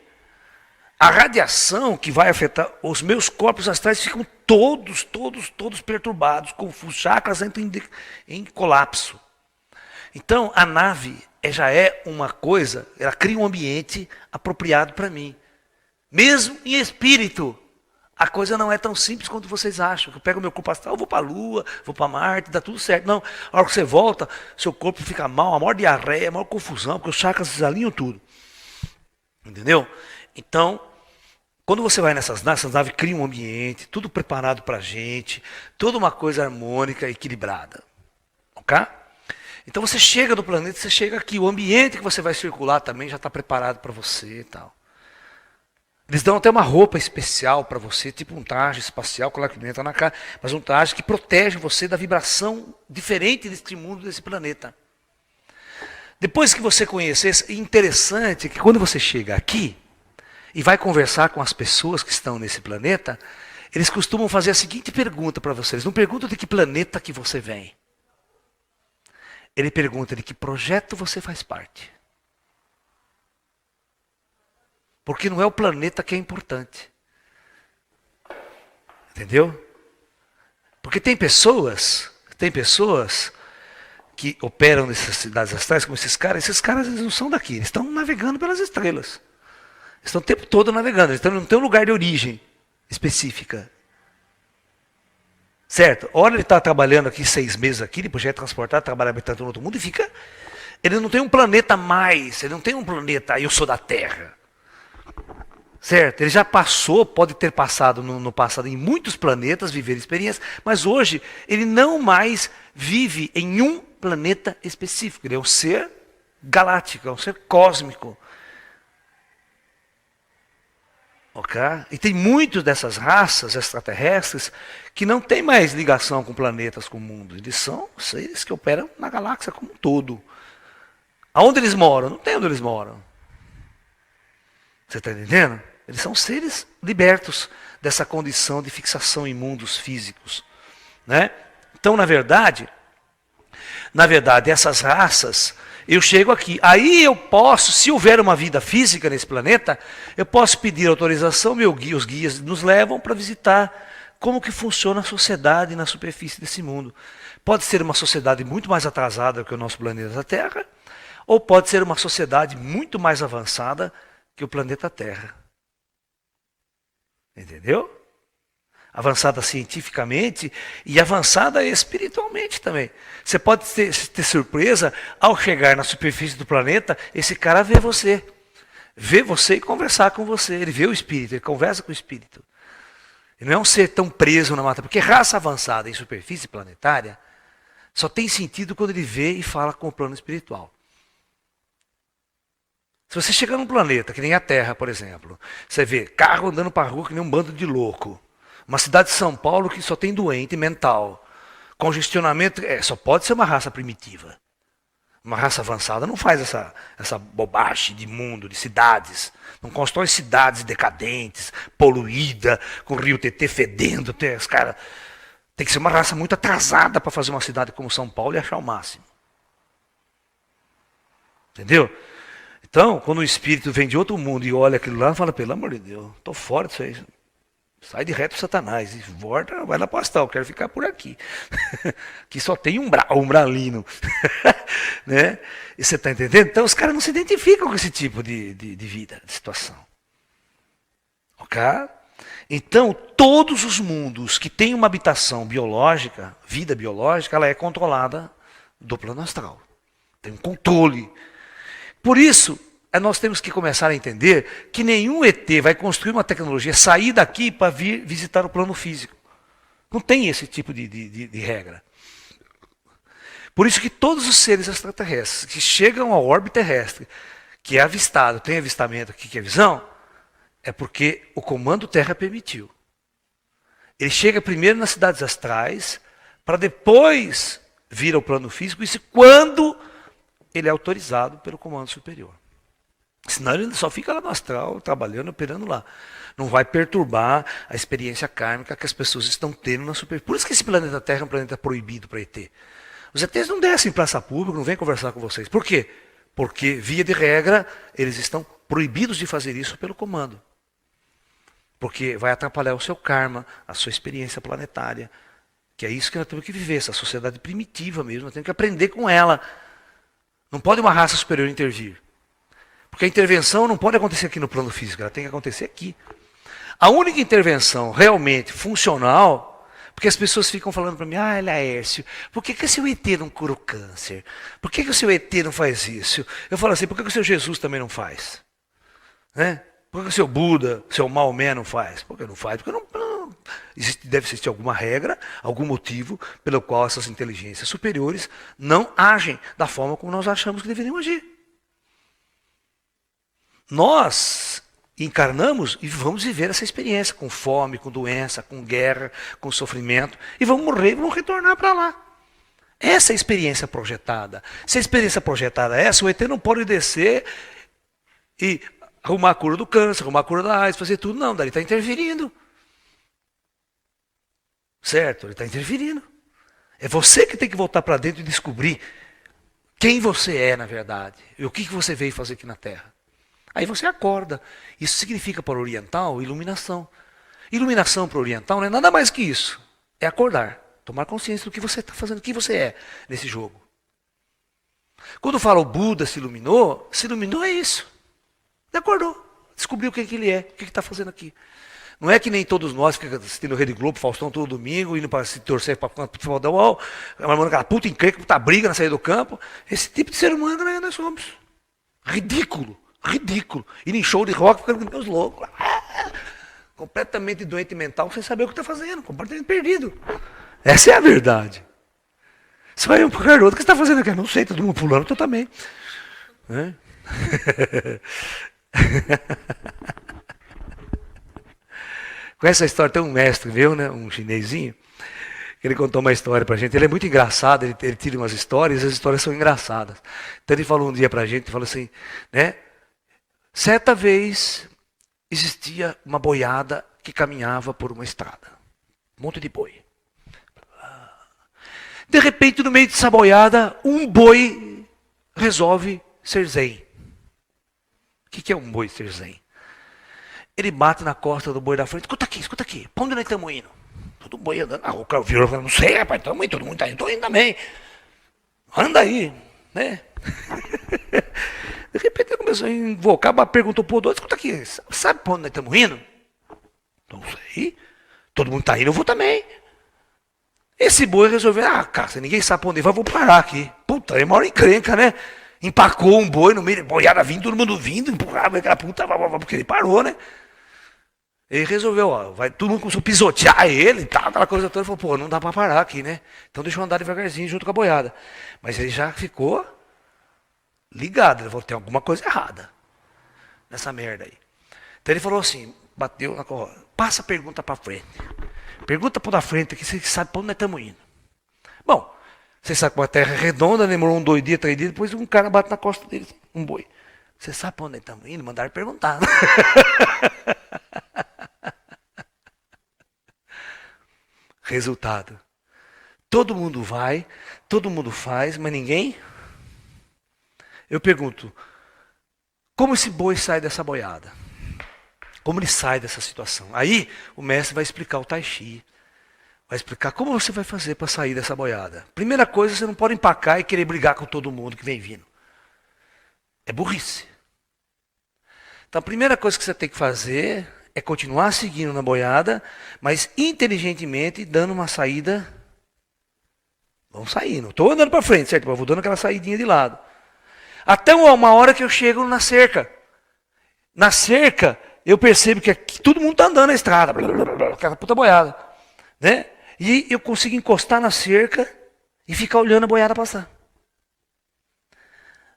a radiação que vai afetar os meus corpos astrais ficam todos perturbados, confusos, chakras entram em colapso. Então, a nave já é uma coisa, ela cria um ambiente apropriado para mim. Mesmo em espírito, a coisa não é tão simples quanto vocês acham. Eu pego meu corpo astral, eu vou para a Lua, vou para Marte, dá tudo certo. Não, a hora que você volta, seu corpo fica mal, a maior diarreia, a maior confusão, porque os chakras desalinham tudo. Entendeu? Então, quando você vai nessas naves criam um ambiente, tudo preparado para a gente, toda uma coisa harmônica, equilibrada. Ok? Então você chega no planeta, você chega aqui, o ambiente que você vai circular também já está preparado para você e tal. Eles dão até uma roupa especial para você, tipo um traje espacial, claro que não entra na cara, mas um traje que protege você da vibração diferente deste mundo, desse planeta. Depois que você conhecer, é interessante que quando você chega aqui, e vai conversar com as pessoas que estão nesse planeta, eles costumam fazer a seguinte pergunta para vocês. Não perguntam de que planeta que você vem. Ele pergunta de que projeto você faz parte. Porque não é o planeta que é importante. Entendeu? Porque tem pessoas que operam nessas cidades astrais, como esses caras eles não são daqui, eles estão navegando pelas estrelas. Eles estão o tempo todo navegando, eles não têm um lugar de origem específica. Certo? Ora ele está trabalhando aqui 6 meses aqui, depois já é transportado, trabalha habitando no outro mundo e fica... Ele não tem um planeta mais, ele não tem um planeta, eu sou da Terra. Certo? Ele já passou, pode ter passado no passado em muitos planetas, viver experiências, mas hoje ele não mais vive em um planeta específico. Ele é um ser galáctico, é um ser cósmico. Ok? E tem muitas dessas raças extraterrestres que não têm mais ligação com planetas, com mundos. Eles são seres que operam na galáxia como um todo. Aonde eles moram? Não tem onde eles moram. Você está entendendo? Eles são seres libertos dessa condição de fixação em mundos físicos. Né? Então, na verdade, essas raças, eu chego aqui. Aí eu posso, se houver uma vida física nesse planeta, eu posso pedir autorização, os guias nos levam para visitar como que funciona a sociedade na superfície desse mundo. Pode ser uma sociedade muito mais atrasada que o nosso planeta Terra, ou pode ser uma sociedade muito mais avançada que o planeta Terra. Entendeu? Avançada cientificamente e avançada espiritualmente também. Você pode ter surpresa ao chegar na superfície do planeta, esse cara vê você e conversar com você. Ele vê o espírito, ele conversa com o espírito. Ele não é um ser tão preso na matéria, porque raça avançada em superfície planetária só tem sentido quando ele vê e fala com o plano espiritual. Se você chegar num planeta, que nem a Terra, por exemplo, você vê carro andando para a rua que nem um bando de louco. Uma cidade de São Paulo que só tem doente mental. Congestionamento, só pode ser uma raça primitiva. Uma raça avançada não faz essa bobagem de mundo, de cidades. Não constrói cidades decadentes, poluída, com o rio Tietê fedendo. Os caras tem que ser uma raça muito atrasada para fazer uma cidade como São Paulo e achar o máximo. Entendeu? Então, quando o espírito vem de outro mundo e olha aquilo lá, fala, pelo amor de Deus, estou fora disso aí. Sai de reto Satanás e volta, vai lá para o astral, quero ficar por aqui. Que só tem umbralino. Né? E você está entendendo? Então os caras não se identificam com esse tipo de vida, de situação. Ok? Então, todos os mundos que têm uma habitação biológica, vida biológica, ela é controlada do plano astral. Tem um controle. Por isso, nós temos que começar a entender que nenhum ET vai construir uma tecnologia, sair daqui para vir visitar o plano físico. Não tem esse tipo de regra. Por isso que todos os seres extraterrestres que chegam ao orbe terrestre, que é avistado, tem avistamento aqui, que é visão, é porque o comando Terra permitiu. Ele chega primeiro nas cidades astrais, para depois vir ao plano físico, isso quando ele é autorizado pelo comando superior. Senão ele só fica lá no astral, trabalhando, operando lá. Não vai perturbar a experiência kármica que as pessoas estão tendo na superfície. Por isso que esse planeta Terra é um planeta proibido para ET. Os ETs não descem em praça pública, não vêm conversar com vocês. Por quê? Porque, via de regra, eles estão proibidos de fazer isso pelo comando. Porque vai atrapalhar o seu karma, a sua experiência planetária. Que é isso que nós temos que viver, essa sociedade primitiva mesmo, nós temos que aprender com ela. Não pode uma raça superior intervir. Porque a intervenção não pode acontecer aqui no plano físico, ela tem que acontecer aqui. A única intervenção realmente funcional, porque as pessoas ficam falando para mim, Laércio, por que o seu ET não cura o câncer? Por que o seu ET não faz isso? Eu falo assim, por que o seu Jesus também não faz? Né? Por que o seu Buda, o seu Maomé não faz? Por que não faz? Porque deve existir alguma regra, algum motivo pelo qual essas inteligências superiores não agem da forma como nós achamos que deveriam agir. Nós encarnamos e vamos viver essa experiência com fome, com doença, com guerra, com sofrimento, e vamos morrer e vamos retornar para lá. Essa é a experiência projetada. Se a experiência projetada é essa, o ET não pode descer e arrumar a cura do câncer, arrumar a cura da AIDS, fazer tudo. Não, daí ele está interferindo. Certo? Ele está interferindo. É você que tem que voltar para dentro e descobrir quem você é, na verdade, e o que você veio fazer aqui na Terra. Aí você acorda. Isso significa para o oriental iluminação. Iluminação para o oriental não é nada mais que isso. É acordar. Tomar consciência do que você está fazendo, o que você é nesse jogo. Quando fala o Buda se iluminou é isso. Ele acordou. Descobriu quem que ele é, o que está fazendo aqui. Não é que nem todos nós ficamos assistindo Rede Globo, Faustão todo domingo, indo para se torcer para o futebol da UOL, armando aquela puta encrenca, puta briga na saída do campo. Esse tipo de ser humano nós somos. Ridículo. Ridículo. Ir em show de rock ficando com meus loucos. completamente doente mental, sem saber o que está fazendo, completamente perdido. Essa é a verdade. Você vai um para o outro, o que você está fazendo aqui? Não sei, todo mundo pulando, eu também. Né? Com essa história, tem um mestre meu, né, um chinesinho, que ele contou uma história pra gente. Ele é muito engraçado, ele tira umas histórias, e as histórias são engraçadas. Então ele falou um dia pra gente, falou assim, né? Certa vez existia uma boiada que caminhava por uma estrada. Um monte de boi. De repente, no meio dessa boiada, um boi resolve ser zen. O que é um boi ser zen? Ele bate na costa do boi da frente. Escuta aqui. Pra onde nós estamos indo? Todo boi andando. Ah, o cara virou e falou, não sei, rapaz, estamos indo, todo mundo está indo. Estou indo também. Anda aí, né? De repente ele começou a invocar, perguntou pro outro, escuta aqui, sabe pra onde nós estamos indo? Não sei. Todo mundo está indo, eu vou também. Esse boi resolveu, cara, ninguém sabe pra onde vai, vou parar aqui. Puta, é maior encrenca, né? Empacou um boi no meio, boiada vindo, todo mundo vindo, empurrava aquela puta, porque ele parou, né? Ele resolveu, todo mundo começou a pisotear ele e tal, aquela coisa toda. Ele falou, pô, não dá pra parar aqui, né? Então deixa eu andar devagarzinho junto com a boiada. Mas ele já ficou ligado, ele falou, tem alguma coisa errada nessa merda aí. Então ele falou assim, bateu na corda, passa a pergunta pra frente. Pergunta pro da frente, que você sabe pra onde nós estamos indo. Bom, você sabe que a terra é redonda, demorou 1, 2 dias, 3 dias, depois um cara bate na costa dele, um boi. Você sabe pra onde nós estamos indo? Mandaram perguntar. Resultado. Todo mundo vai, todo mundo faz, mas ninguém. Eu pergunto, como esse boi sai dessa boiada? Como ele sai dessa situação? Aí o mestre vai explicar o Tai Chi. Vai explicar como você vai fazer para sair dessa boiada. Primeira coisa, você não pode empacar e querer brigar com todo mundo que vem vindo. É burrice. Então a primeira coisa que você tem que fazer é continuar seguindo na boiada, mas inteligentemente dando uma saída. Vamos sair, não estou andando para frente, certo? Eu vou dando aquela saidinha de lado. Até uma hora que eu chego na cerca. Na cerca, eu percebo que aqui, todo mundo está andando na estrada. Aquela puta boiada. Né? E eu consigo encostar na cerca e ficar olhando a boiada passar.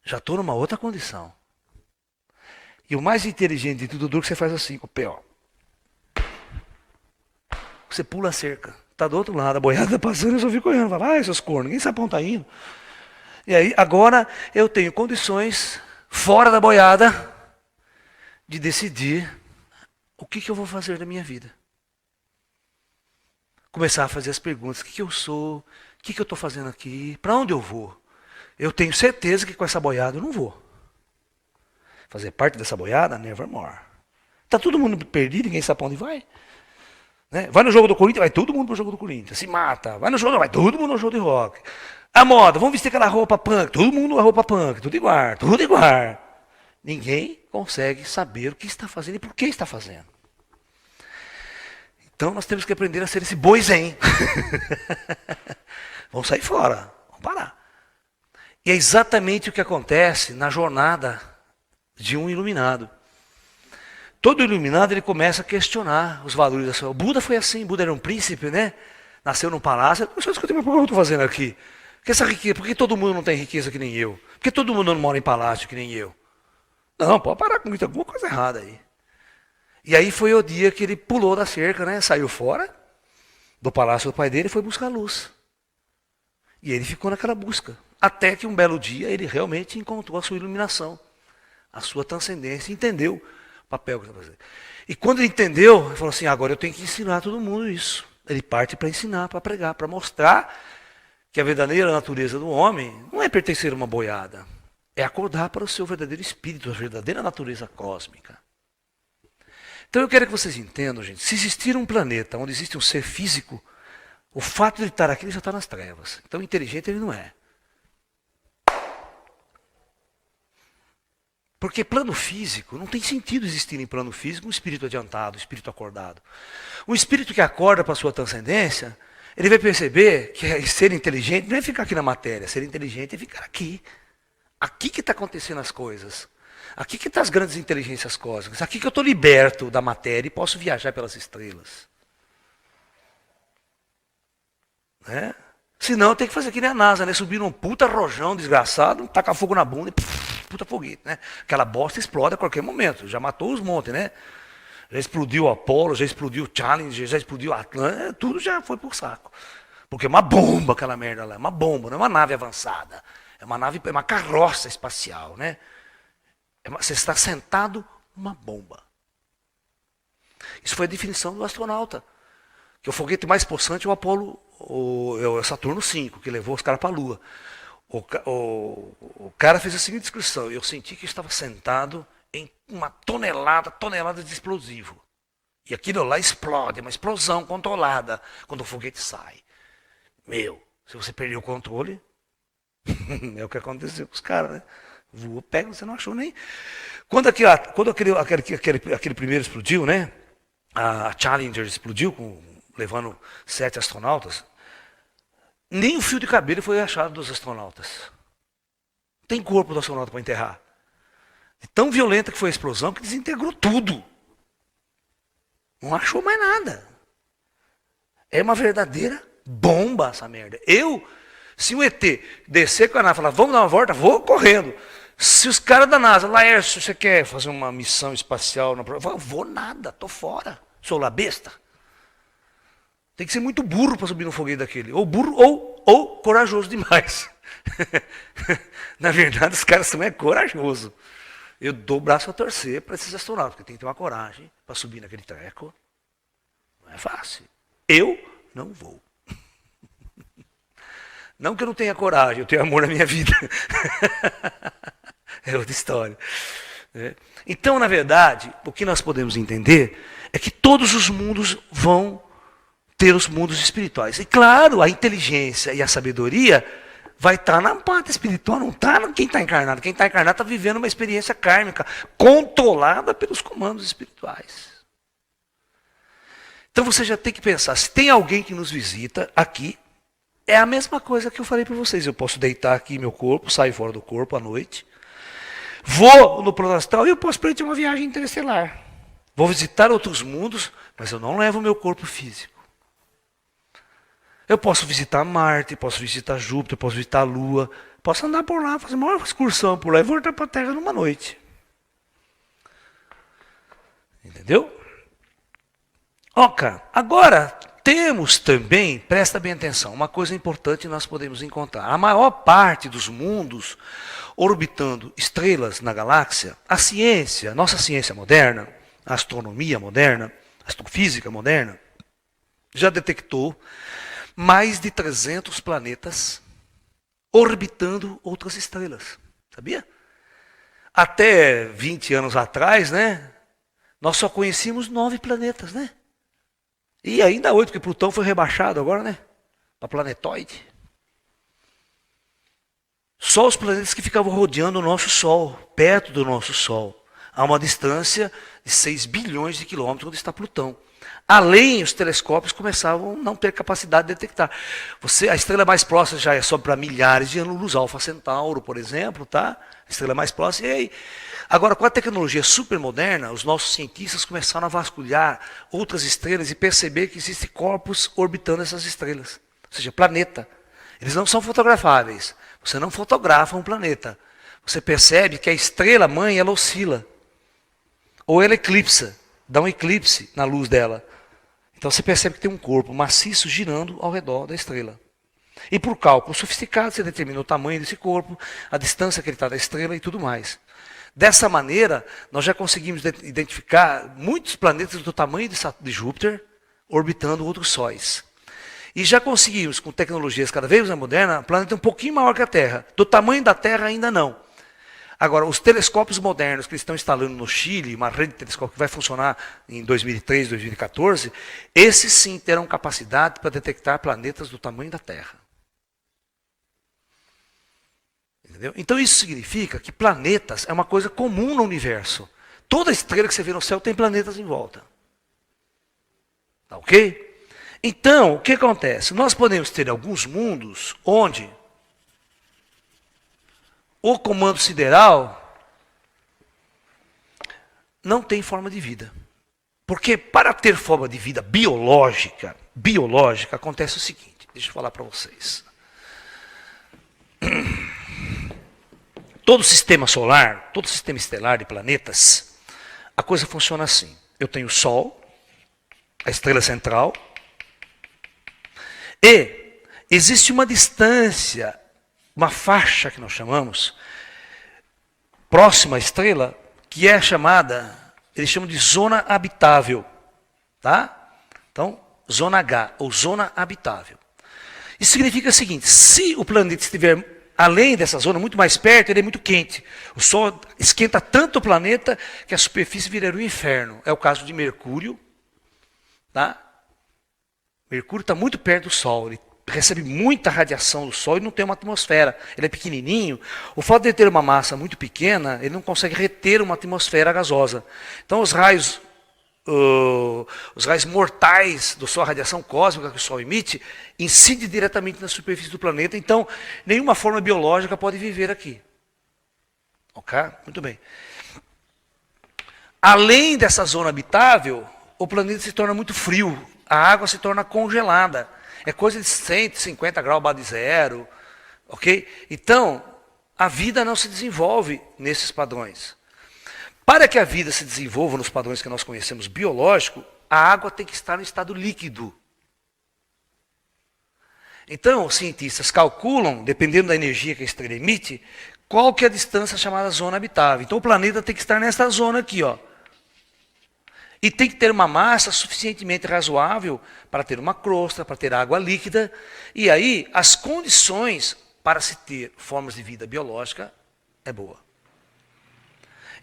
Já estou numa outra condição. E o mais inteligente de tudo, que você faz assim, com o pé, ó. Você pula a cerca. Está do outro lado, a boiada está passando, eu só fico olhando. Falo, seus cornos, ninguém sabe para onde está indo. E aí, agora, eu tenho condições, fora da boiada, de decidir o que eu vou fazer da minha vida. Começar a fazer as perguntas, o que eu sou, o que eu estou fazendo aqui, para onde eu vou. Eu tenho certeza que com essa boiada eu não vou. Fazer parte dessa boiada, nevermore. Está todo mundo perdido, ninguém sabe para onde vai. Né? Vai no jogo do Corinthians, vai todo mundo pro jogo do Corinthians. Se mata. Vai no jogo, vai todo mundo no jogo de rock. A moda, vamos vestir aquela roupa punk. Todo mundo a roupa punk, tudo igual, tudo igual. Ninguém consegue saber o que está fazendo e por que está fazendo. Então nós temos que aprender a ser esse boi zen. Vamos sair fora, vamos parar. E é exatamente o que acontece na jornada de um iluminado. Todo iluminado ele começa a questionar os valores da sua. O Buda foi assim, o Buda era um príncipe, né? Nasceu num palácio. Eu só escutei, mas por que eu estou fazendo aqui? Porque essa riqueza, por que todo mundo não tem riqueza que nem eu? Por que todo mundo não mora em palácio que nem eu? Não, pode parar com isso, alguma coisa errada aí. E aí foi o dia que ele pulou da cerca, né? Saiu fora do palácio do pai dele e foi buscar a luz. E ele ficou naquela busca. Até que um belo dia ele realmente encontrou a sua iluminação, a sua transcendência, entendeu o papel que ele está fazendo. E quando ele entendeu, ele falou assim, agora eu tenho que ensinar todo mundo isso. Ele parte para ensinar, para pregar, para mostrar que a verdadeira natureza do homem não é pertencer a uma boiada, é acordar para o seu verdadeiro espírito, a verdadeira natureza cósmica. Então eu quero que vocês entendam, gente, se existir um planeta onde existe um ser físico, o fato de ele estar aqui, ele já está nas trevas. Então inteligente ele não é. Porque plano físico, não tem sentido existir em plano físico um espírito adiantado, um espírito acordado. Um espírito que acorda para a sua transcendência, ele vai perceber que ser inteligente não é ficar aqui na matéria, ser inteligente é ficar aqui. Aqui que está acontecendo as coisas. Aqui que estão as grandes inteligências cósmicas. Aqui que eu estou liberto da matéria e posso viajar pelas estrelas. Né? Senão tem que fazer que nem a NASA, né? Subir num puta rojão desgraçado, tacar fogo na bunda e puta foguete, né? Aquela bosta explode a qualquer momento. Já matou os montes, né? Já explodiu o Apollo, já explodiu o Challenger, já explodiu o Atlanta, tudo já foi por saco. Porque é uma bomba aquela merda lá, é uma bomba, não é uma nave avançada. É uma nave, é uma carroça espacial, né? Você está sentado numa bomba. Isso foi a definição do astronauta. Que o foguete mais possante é o Apollo, o Saturno V, que levou os caras para a Lua. O cara fez a seguinte descrição: eu senti que estava sentado em uma tonelada de explosivo. E aquilo lá explode, uma explosão controlada quando o foguete sai. Meu, se você perder o controle, é o que aconteceu com os caras, né? Voou, pega, você não achou nem. Quando aquele primeiro explodiu, né? A Challenger explodiu, levando 7 astronautas. Nem o fio de cabelo foi achado dos astronautas. Não tem corpo do astronauta para enterrar. E tão violenta que foi a explosão que desintegrou tudo. Não achou mais nada. É uma verdadeira bomba essa merda. Se o ET descer com a nave e falar, vamos dar uma volta, vou correndo. Se os caras da NASA, Laércio, você quer fazer uma missão espacial? Eu vou nada, tô fora. Sou lá besta. Tem que ser muito burro para subir no foguete daquele. Ou burro ou corajoso demais. Na verdade, os caras são corajosos. Eu dou o braço a torcer para esses astronautas, porque tem que ter uma coragem para subir naquele treco. Não é fácil. Eu não vou. Não que eu não tenha coragem, eu tenho amor na minha vida. É outra história. Então, na verdade, o que nós podemos entender é que todos os mundos vão ter os mundos espirituais. E claro, a inteligência e a sabedoria vai estar na parte espiritual, não está em quem está encarnado. Quem está encarnado está vivendo uma experiência kármica, controlada pelos comandos espirituais. Então você já tem que pensar, se tem alguém que nos visita aqui, é a mesma coisa que eu falei para vocês. Eu posso deitar aqui meu corpo, sair fora do corpo à noite, vou no plano astral e eu posso perder uma viagem interestelar. Vou visitar outros mundos, mas eu não levo o meu corpo físico. Eu posso visitar Marte, posso visitar Júpiter, posso visitar a Lua, posso andar por lá, fazer uma maior excursão por lá e voltar para a Terra numa noite. Entendeu? Ok, agora temos também, presta bem atenção, uma coisa importante nós podemos encontrar. A maior parte dos mundos orbitando estrelas na galáxia, a ciência, nossa ciência moderna, a astronomia moderna, a astrofísica moderna, já detectou mais de 300 planetas orbitando outras estrelas. Sabia? Até 20 anos atrás, né? Nós só conhecíamos 9 planetas, né? E ainda 8, porque Plutão foi rebaixado agora, né? Para planetóide. Só os planetas que ficavam rodeando o nosso Sol, perto do nosso Sol, a uma distância de 6 bilhões de quilômetros onde está Plutão. Além, os telescópios começavam a não ter capacidade de detectar. A estrela mais próxima já é só para milhares de anos-luz, Alfa Centauro, por exemplo, tá? A estrela mais próxima. E aí, agora, com a tecnologia super moderna, os nossos cientistas começaram a vasculhar outras estrelas e perceber que existem corpos orbitando essas estrelas. Ou seja, planeta. Eles não são fotografáveis. Você não fotografa um planeta. Você percebe que a estrela mãe, ela oscila. Ou ela eclipsa, dá um eclipse na luz dela. Então você percebe que tem um corpo maciço girando ao redor da estrela. E por cálculo sofisticado, você determina o tamanho desse corpo, a distância que ele está da estrela e tudo mais. Dessa maneira, nós já conseguimos identificar muitos planetas do tamanho de Júpiter, orbitando outros sóis. E já conseguimos, com tecnologias cada vez mais modernas, um planeta um pouquinho maior que a Terra. Do tamanho da Terra ainda não. Agora, os telescópios modernos que eles estão instalando no Chile, uma rede de telescópios que vai funcionar em 2013, 2014, esses sim terão capacidade para detectar planetas do tamanho da Terra. Entendeu? Então isso significa que planetas é uma coisa comum no universo. Toda estrela que você vê no céu tem planetas em volta. Tá ok? Então, o que acontece? Nós podemos ter alguns mundos onde o comando sideral não tem forma de vida. Porque para ter forma de vida biológica, acontece o seguinte, deixa eu falar para vocês. Todo sistema solar, todo sistema estelar de planetas, a coisa funciona assim. Eu tenho o Sol, a estrela central, e existe uma distância, uma faixa que nós chamamos, próxima à estrela, que é chamada, eles chamam de zona habitável. Tá? Então, zona H, ou zona habitável. Isso significa o seguinte, se o planeta estiver além dessa zona, muito mais perto, ele é muito quente. O Sol esquenta tanto o planeta que a superfície viraria um inferno. É o caso de Mercúrio. Tá? Mercúrio está muito perto do Sol, ele recebe muita radiação do Sol e não tem uma atmosfera. Ele é pequenininho. O fato de ele ter uma massa muito pequena, ele não consegue reter uma atmosfera gasosa. Então os raios mortais do Sol, a radiação cósmica que o Sol emite, incide diretamente na superfície do planeta. Então, nenhuma forma biológica pode viver aqui. Ok? Muito bem. Além dessa zona habitável, o planeta se torna muito frio. A água se torna congelada. É coisa de 150 graus abaixo de zero. Ok? Então, a vida não se desenvolve nesses padrões. Para que a vida se desenvolva nos padrões que nós conhecemos biológico, a água tem que estar no estado líquido. Então, os cientistas calculam, dependendo da energia que a estrela emite, qual que é a distância chamada zona habitável. Então, o planeta tem que estar nessa zona aqui, ó. E tem que ter uma massa suficientemente razoável para ter uma crosta, para ter água líquida. E aí, as condições para se ter formas de vida biológica é boa.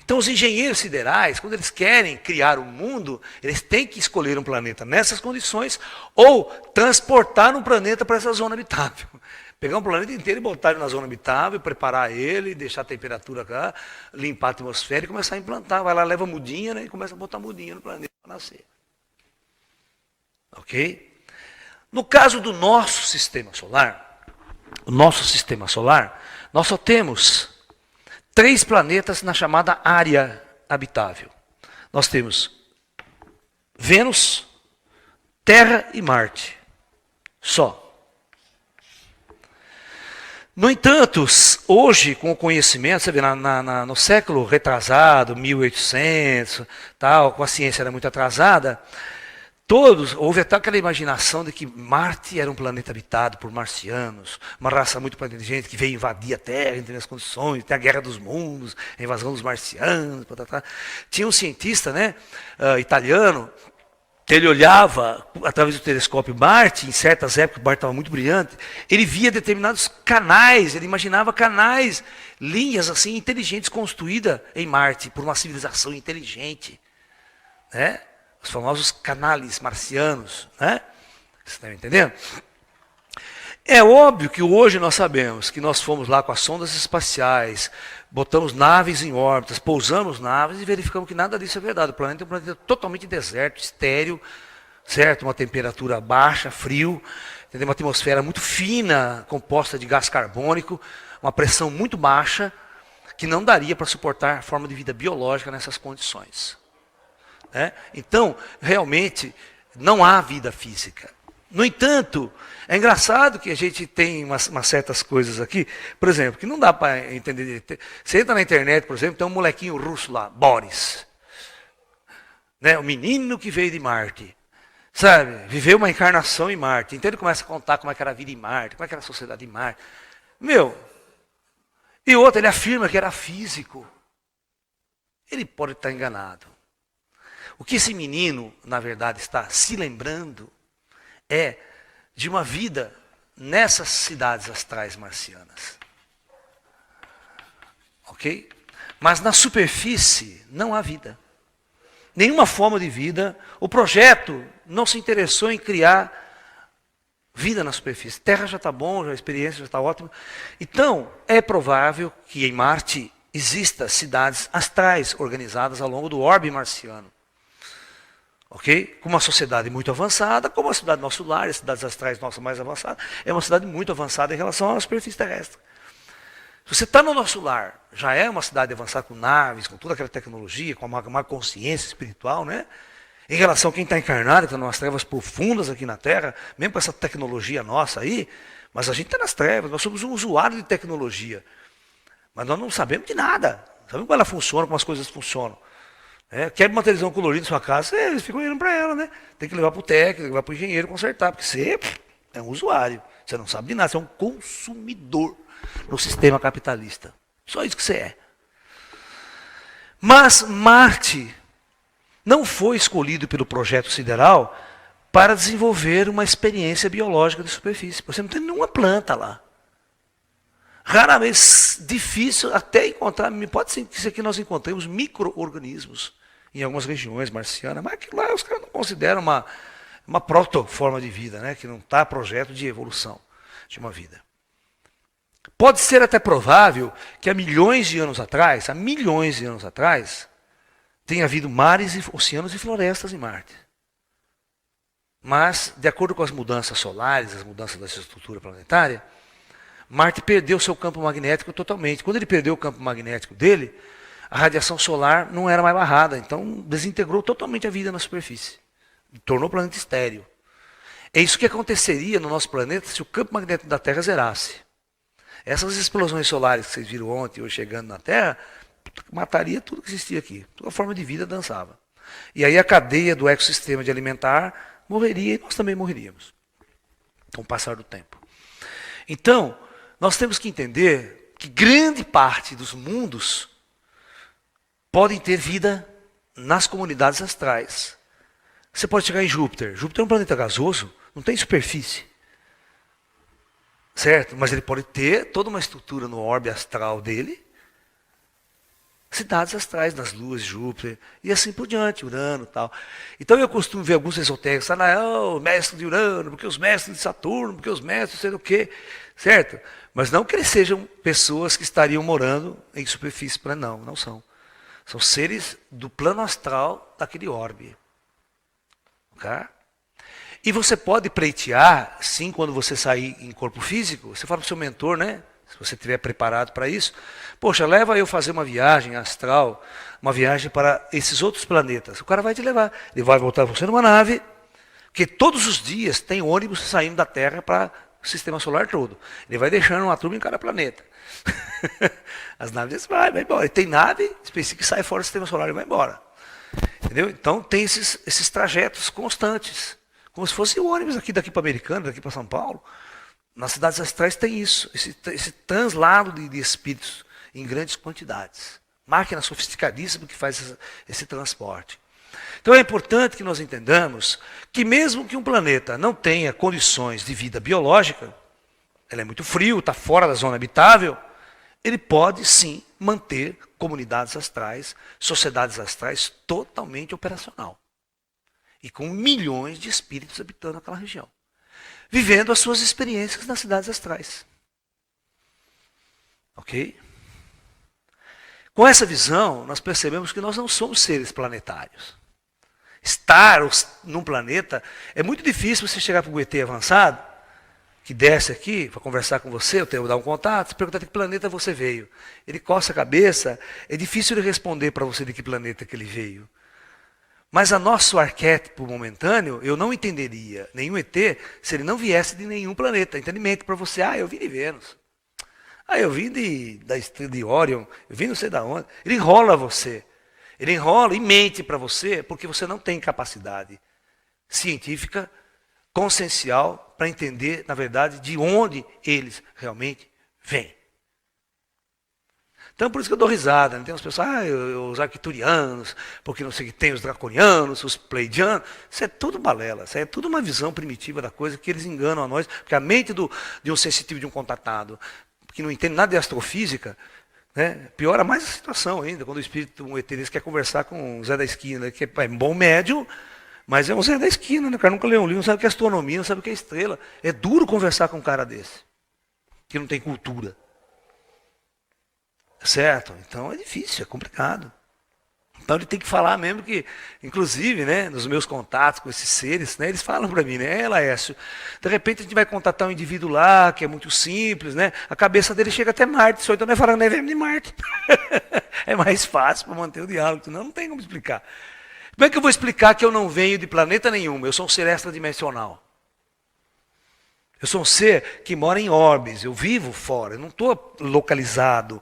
Então, os engenheiros siderais, quando eles querem criar um mundo, eles têm que escolher um planeta nessas condições ou transportar um planeta para essa zona habitável. Pegar um planeta inteiro e botar ele na zona habitável, preparar ele, deixar a temperatura cá, limpar a atmosfera e começar a implantar. Vai lá, leva mudinha, né, e começa a botar mudinha no planeta para nascer. Ok? No caso do nosso sistema solar, nós só temos 3 planetas na chamada área habitável. Nós temos Vênus, Terra e Marte. Só. No entanto, hoje, com o conhecimento, você vê, no século retrasado, 1800, tal, com a ciência era muito atrasada, houve até aquela imaginação de que Marte era um planeta habitado por marcianos, uma raça muito inteligente que veio invadir a Terra, entre as condições, tem a Guerra dos Mundos, a invasão dos marcianos. Tinha um cientista, né, italiano, que ele olhava através do telescópio Marte, em certas épocas, Marte estava muito brilhante, ele via determinados canais, ele imaginava canais, linhas assim inteligentes construídas em Marte por uma civilização inteligente, né? Os famosos canais marcianos, né? Vocês estão entendendo? É óbvio que hoje nós sabemos que nós fomos lá com as sondas espaciais, botamos naves em órbitas, pousamos naves e verificamos que nada disso é verdade. O planeta é um planeta totalmente deserto, estéril, certo? Uma temperatura baixa, frio, entendeu? Uma atmosfera muito fina, composta de gás carbônico, uma pressão muito baixa, que não daria para suportar forma de vida biológica nessas condições. Né? Então, realmente, não há vida física. No entanto, é engraçado que a gente tem umas certas coisas aqui, por exemplo, que não dá para entender. Você entra na internet, por exemplo, tem um molequinho russo lá, Boris. Né? O menino que veio de Marte. Sabe? Viveu uma encarnação em Marte. Então ele começa a contar como é que era a vida em Marte, como é que era a sociedade em Marte. E outro, ele afirma que era físico. Ele pode estar enganado. O que esse menino, na verdade, está se lembrando é de uma vida nessas cidades astrais marcianas. Ok? Mas na superfície não há vida. Nenhuma forma de vida. O projeto não se interessou em criar vida na superfície. Terra já está bom, a experiência já está ótima. Então, é provável que em Marte existam cidades astrais organizadas ao longo do orbe marciano. Ok? Com uma sociedade muito avançada, como a cidade nosso lar, as cidades astrais nossas mais avançadas, é uma cidade muito avançada em relação à superfície terrestre. Se você está no nosso lar, já é uma cidade avançada com naves, com toda aquela tecnologia, com uma consciência espiritual, né? Em relação a quem está encarnado, que está nas trevas profundas aqui na Terra, mesmo com essa tecnologia nossa aí, mas a gente está nas trevas, nós somos um usuário de tecnologia. Mas nós não sabemos de nada. Sabemos como ela funciona, como as coisas funcionam. Quer uma televisão colorida na sua casa, eles ficam olhando para ela, né? Tem que levar para o técnico, levar para o engenheiro consertar, porque você é um usuário. Você não sabe de nada, você é um consumidor no sistema capitalista. Só isso que você é. Mas Marte não foi escolhido pelo projeto sideral para desenvolver uma experiência biológica de superfície. Você não tem nenhuma planta lá. Raramente, difícil até encontrar, pode ser que nós encontremos micro-organismos em algumas regiões marcianas, mas que lá os caras não consideram uma proto-forma de vida, né? Que não está projeto de evolução de uma vida. Pode ser até provável que há milhões de anos atrás, tenha havido mares, oceanos e florestas em Marte. Mas, de acordo com as mudanças solares, as mudanças da estrutura planetária, Marte perdeu seu campo magnético totalmente. Quando ele perdeu o campo magnético dele, a radiação solar não era mais barrada, então desintegrou totalmente a vida na superfície. Tornou o planeta estéril. É isso que aconteceria no nosso planeta se o campo magnético da Terra zerasse. Essas explosões solares que vocês viram ontem, hoje chegando na Terra, mataria tudo que existia aqui. Toda forma de vida dançava. E aí a cadeia do ecossistema de alimentar morreria e nós também morreríamos, com o passar do tempo. Então, nós temos que entender que grande parte dos mundos podem ter vida nas comunidades astrais. Você pode chegar em Júpiter. Júpiter é um planeta gasoso, não tem superfície. Certo? Mas ele pode ter toda uma estrutura no orbe astral dele, cidades astrais nas luas de Júpiter, e assim por diante, Urano e tal. Então eu costumo ver alguns esotéricos falando, o mestre de Urano, porque os mestres de Saturno, porque os mestres sei o quê, certo? Mas não que eles sejam pessoas que estariam morando em superfície, não são. São seres do plano astral daquele orbe. Ok? E você pode pleitear, sim, quando você sair em corpo físico, você fala para o seu mentor, né? Se você estiver preparado para isso, poxa, leva eu fazer uma viagem astral, uma viagem para esses outros planetas. O cara vai te levar. Ele vai voltar você numa nave, porque todos os dias tem ônibus saindo da Terra para o sistema solar todo. Ele vai deixando uma turma em cada planeta. As naves vai embora. E tem nave específica que sai fora do sistema solar e vai embora. Entendeu? Então tem esses trajetos constantes. Como se fosse o ônibus daqui para Americana, daqui para São Paulo. Nas cidades astrais tem isso, esse translado de espíritos em grandes quantidades. Máquina sofisticadíssima que faz esse transporte. Então é importante que nós entendamos que mesmo que um planeta não tenha condições de vida biológica, ele é muito frio, está fora da zona habitável, ele pode sim manter comunidades astrais, sociedades astrais totalmente operacional. E com milhões de espíritos habitando aquela região. Vivendo as suas experiências nas cidades astrais. Ok? Com essa visão, nós percebemos que nós não somos seres planetários. Estar num planeta, é muito difícil você chegar para um ET avançado, que desce aqui para conversar com você, eu tenho que dar um contato, perguntar de que planeta você veio. Ele coça a cabeça, é difícil ele responder para você de que planeta que ele veio. Mas a nosso arquétipo momentâneo, eu não entenderia nenhum ET se ele não viesse de nenhum planeta. Entendimento para você, eu vim de Vênus. Eu vim da estrela de Órion, eu vim não sei de onde. Ele enrola você. Ele enrola e mente para você porque você não tem capacidade científica, consciencial, para entender, na verdade, de onde eles realmente vêm. Então, por isso que eu dou risada. Tem umas pessoas, os arcturianos, porque não sei o que tem, os draconianos, os pleidianos. Isso é tudo balela. Isso é tudo uma visão primitiva da coisa que eles enganam a nós. Porque a mente de um sensitivo, de um contatado, que não entende nada de astrofísica, né, piora mais a situação ainda. Quando o espírito, um ET desse, quer conversar com o Zé da Esquina, né, que é um bom médium, mas é um Zé da Esquina. Né, o cara nunca leu um livro, não sabe o que é astronomia, não sabe o que é estrela. É duro conversar com um cara desse, que não tem cultura. Certo? Então é difícil, é complicado. Então ele tem que falar mesmo que, inclusive, né, nos meus contatos com esses seres, né, eles falam para mim, né, Laércio, de repente a gente vai contatar um indivíduo lá, que é muito simples, né, a cabeça dele chega até Marte, só então não é falando, né, de Marte. É mais fácil para manter o diálogo, senão não tem como explicar. Como é que eu vou explicar que eu não venho de planeta nenhum? Eu sou um ser extradimensional. Eu sou um ser que mora em orbes, eu vivo fora, eu não estou localizado.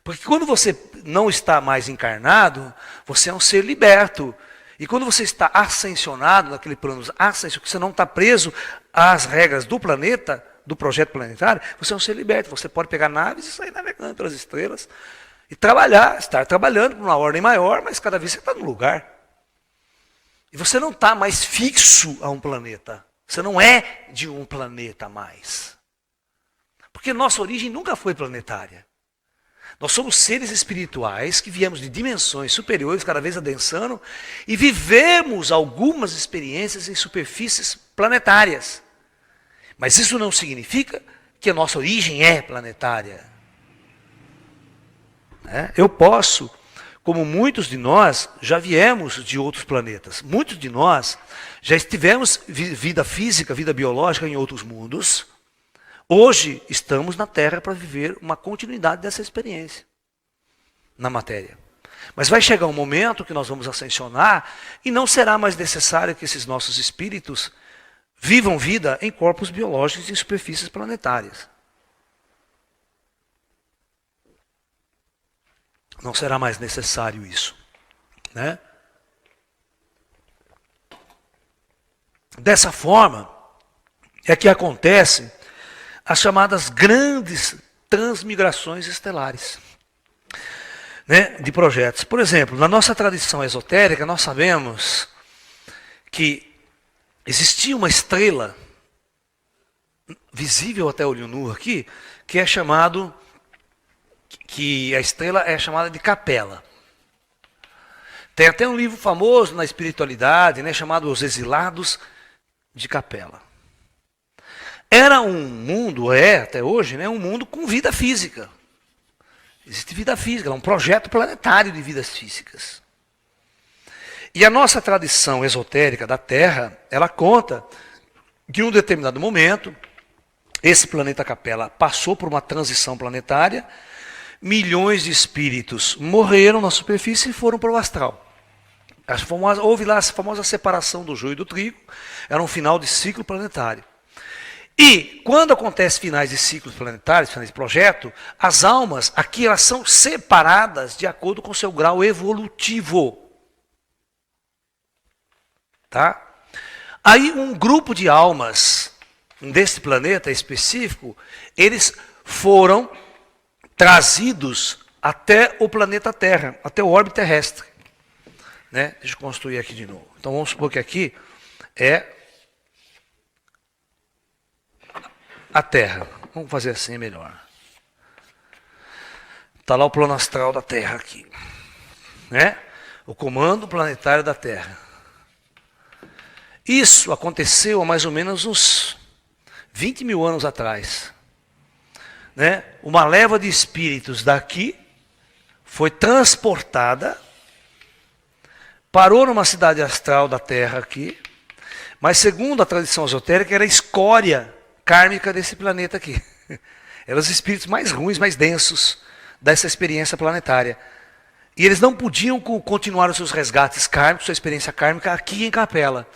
Porque quando você não está mais encarnado, você é um ser liberto. E quando você está ascensionado naquele plano, você não está preso às regras do planeta, do projeto planetário, você é um ser liberto. Você pode pegar naves e sair navegando pelas estrelas e trabalhar, estar trabalhando por uma ordem maior, mas cada vez você está no lugar. E você não está mais fixo a um planeta. Você não é de um planeta mais. Porque nossa origem nunca foi planetária. Nós somos seres espirituais que viemos de dimensões superiores, cada vez adensando, e vivemos algumas experiências em superfícies planetárias. Mas isso não significa que a nossa origem é planetária. Eu posso, como muitos de nós, já viemos de outros planetas. Muitos de nós já tivemos vida física, vida biológica em outros mundos. Hoje estamos na Terra para viver uma continuidade dessa experiência na matéria. Mas vai chegar um momento que nós vamos ascensionar e não será mais necessário que esses nossos espíritos vivam vida em corpos biológicos em superfícies planetárias. Não será mais necessário isso, né? Dessa forma é que acontece as chamadas grandes transmigrações estelares, né, de projetos. Por exemplo, na nossa tradição esotérica, nós sabemos que existia uma estrela visível até olho nu aqui, que é chamado, que a estrela é chamada de Capela. Tem até um livro famoso na espiritualidade, né, chamado Os Exilados de Capela. Era um mundo, até hoje, né, um mundo com vida física. Existe vida física, é um projeto planetário de vidas físicas. E a nossa tradição esotérica da Terra, ela conta que em um determinado momento, esse planeta Capela passou por uma transição planetária, milhões de espíritos morreram na superfície e foram para o astral. Houve lá a famosa separação do joio e do trigo, era um final de ciclo planetário. E quando acontece finais de ciclos planetários, finais de projeto, as almas aqui elas são separadas de acordo com seu grau evolutivo. Tá? Aí um grupo de almas desse planeta específico, eles foram trazidos até o planeta Terra, até o orbe terrestre. Né? Deixa eu construir aqui de novo. Então vamos supor que aqui é a Terra. Vamos fazer assim, é melhor. Está lá o plano astral da Terra aqui. Né? O comando planetário da Terra. Isso aconteceu há mais ou menos uns 20 mil anos atrás. Né? Uma leva de espíritos daqui foi transportada, parou numa cidade astral da Terra aqui, mas segundo a tradição esotérica era a escória kármica desse planeta aqui. Eram os espíritos mais ruins, mais densos dessa experiência planetária. E eles não podiam continuar os seus resgates kármicos, sua experiência kármica aqui em Capela.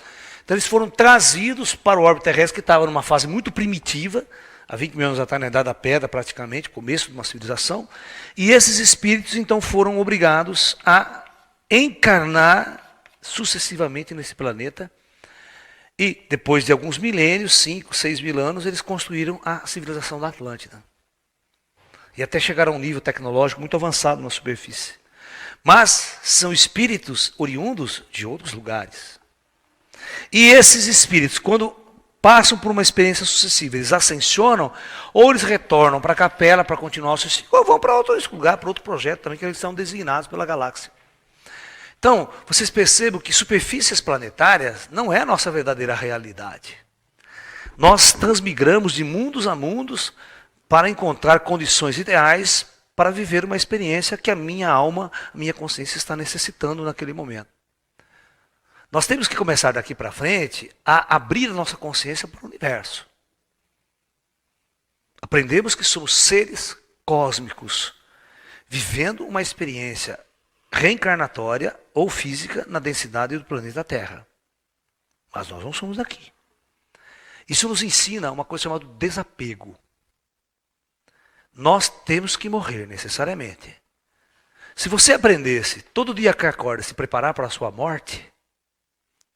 Então eles foram trazidos para o orbe terrestre, que estava numa fase muito primitiva, há 20 mil anos atrás, na Idade da Pedra praticamente, começo de uma civilização. E esses espíritos então foram obrigados a encarnar sucessivamente nesse planeta. E depois de alguns milênios, 5, 6 mil anos, eles construíram a civilização da Atlântida. E até chegaram a um nível tecnológico muito avançado na superfície. Mas são espíritos oriundos de outros lugares. E esses espíritos, quando passam por uma experiência sucessiva, eles ascensionam, ou eles retornam para a Capela para continuar o seu ciclo, ou vão para outro lugar, para outro projeto também, que eles são designados pela galáxia. Então, vocês percebem que superfícies planetárias não é a nossa verdadeira realidade. Nós transmigramos de mundos a mundos para encontrar condições ideais para viver uma experiência que a minha alma, a minha consciência está necessitando naquele momento. Nós temos que começar daqui para frente a abrir a nossa consciência para o universo. Aprendemos que somos seres cósmicos, vivendo uma experiência reencarnatória ou física na densidade do planeta Terra. Mas nós não somos daqui. Isso nos ensina uma coisa chamada desapego. Nós temos que morrer necessariamente. Se você aprendesse todo dia que acorda se preparar para a sua morte,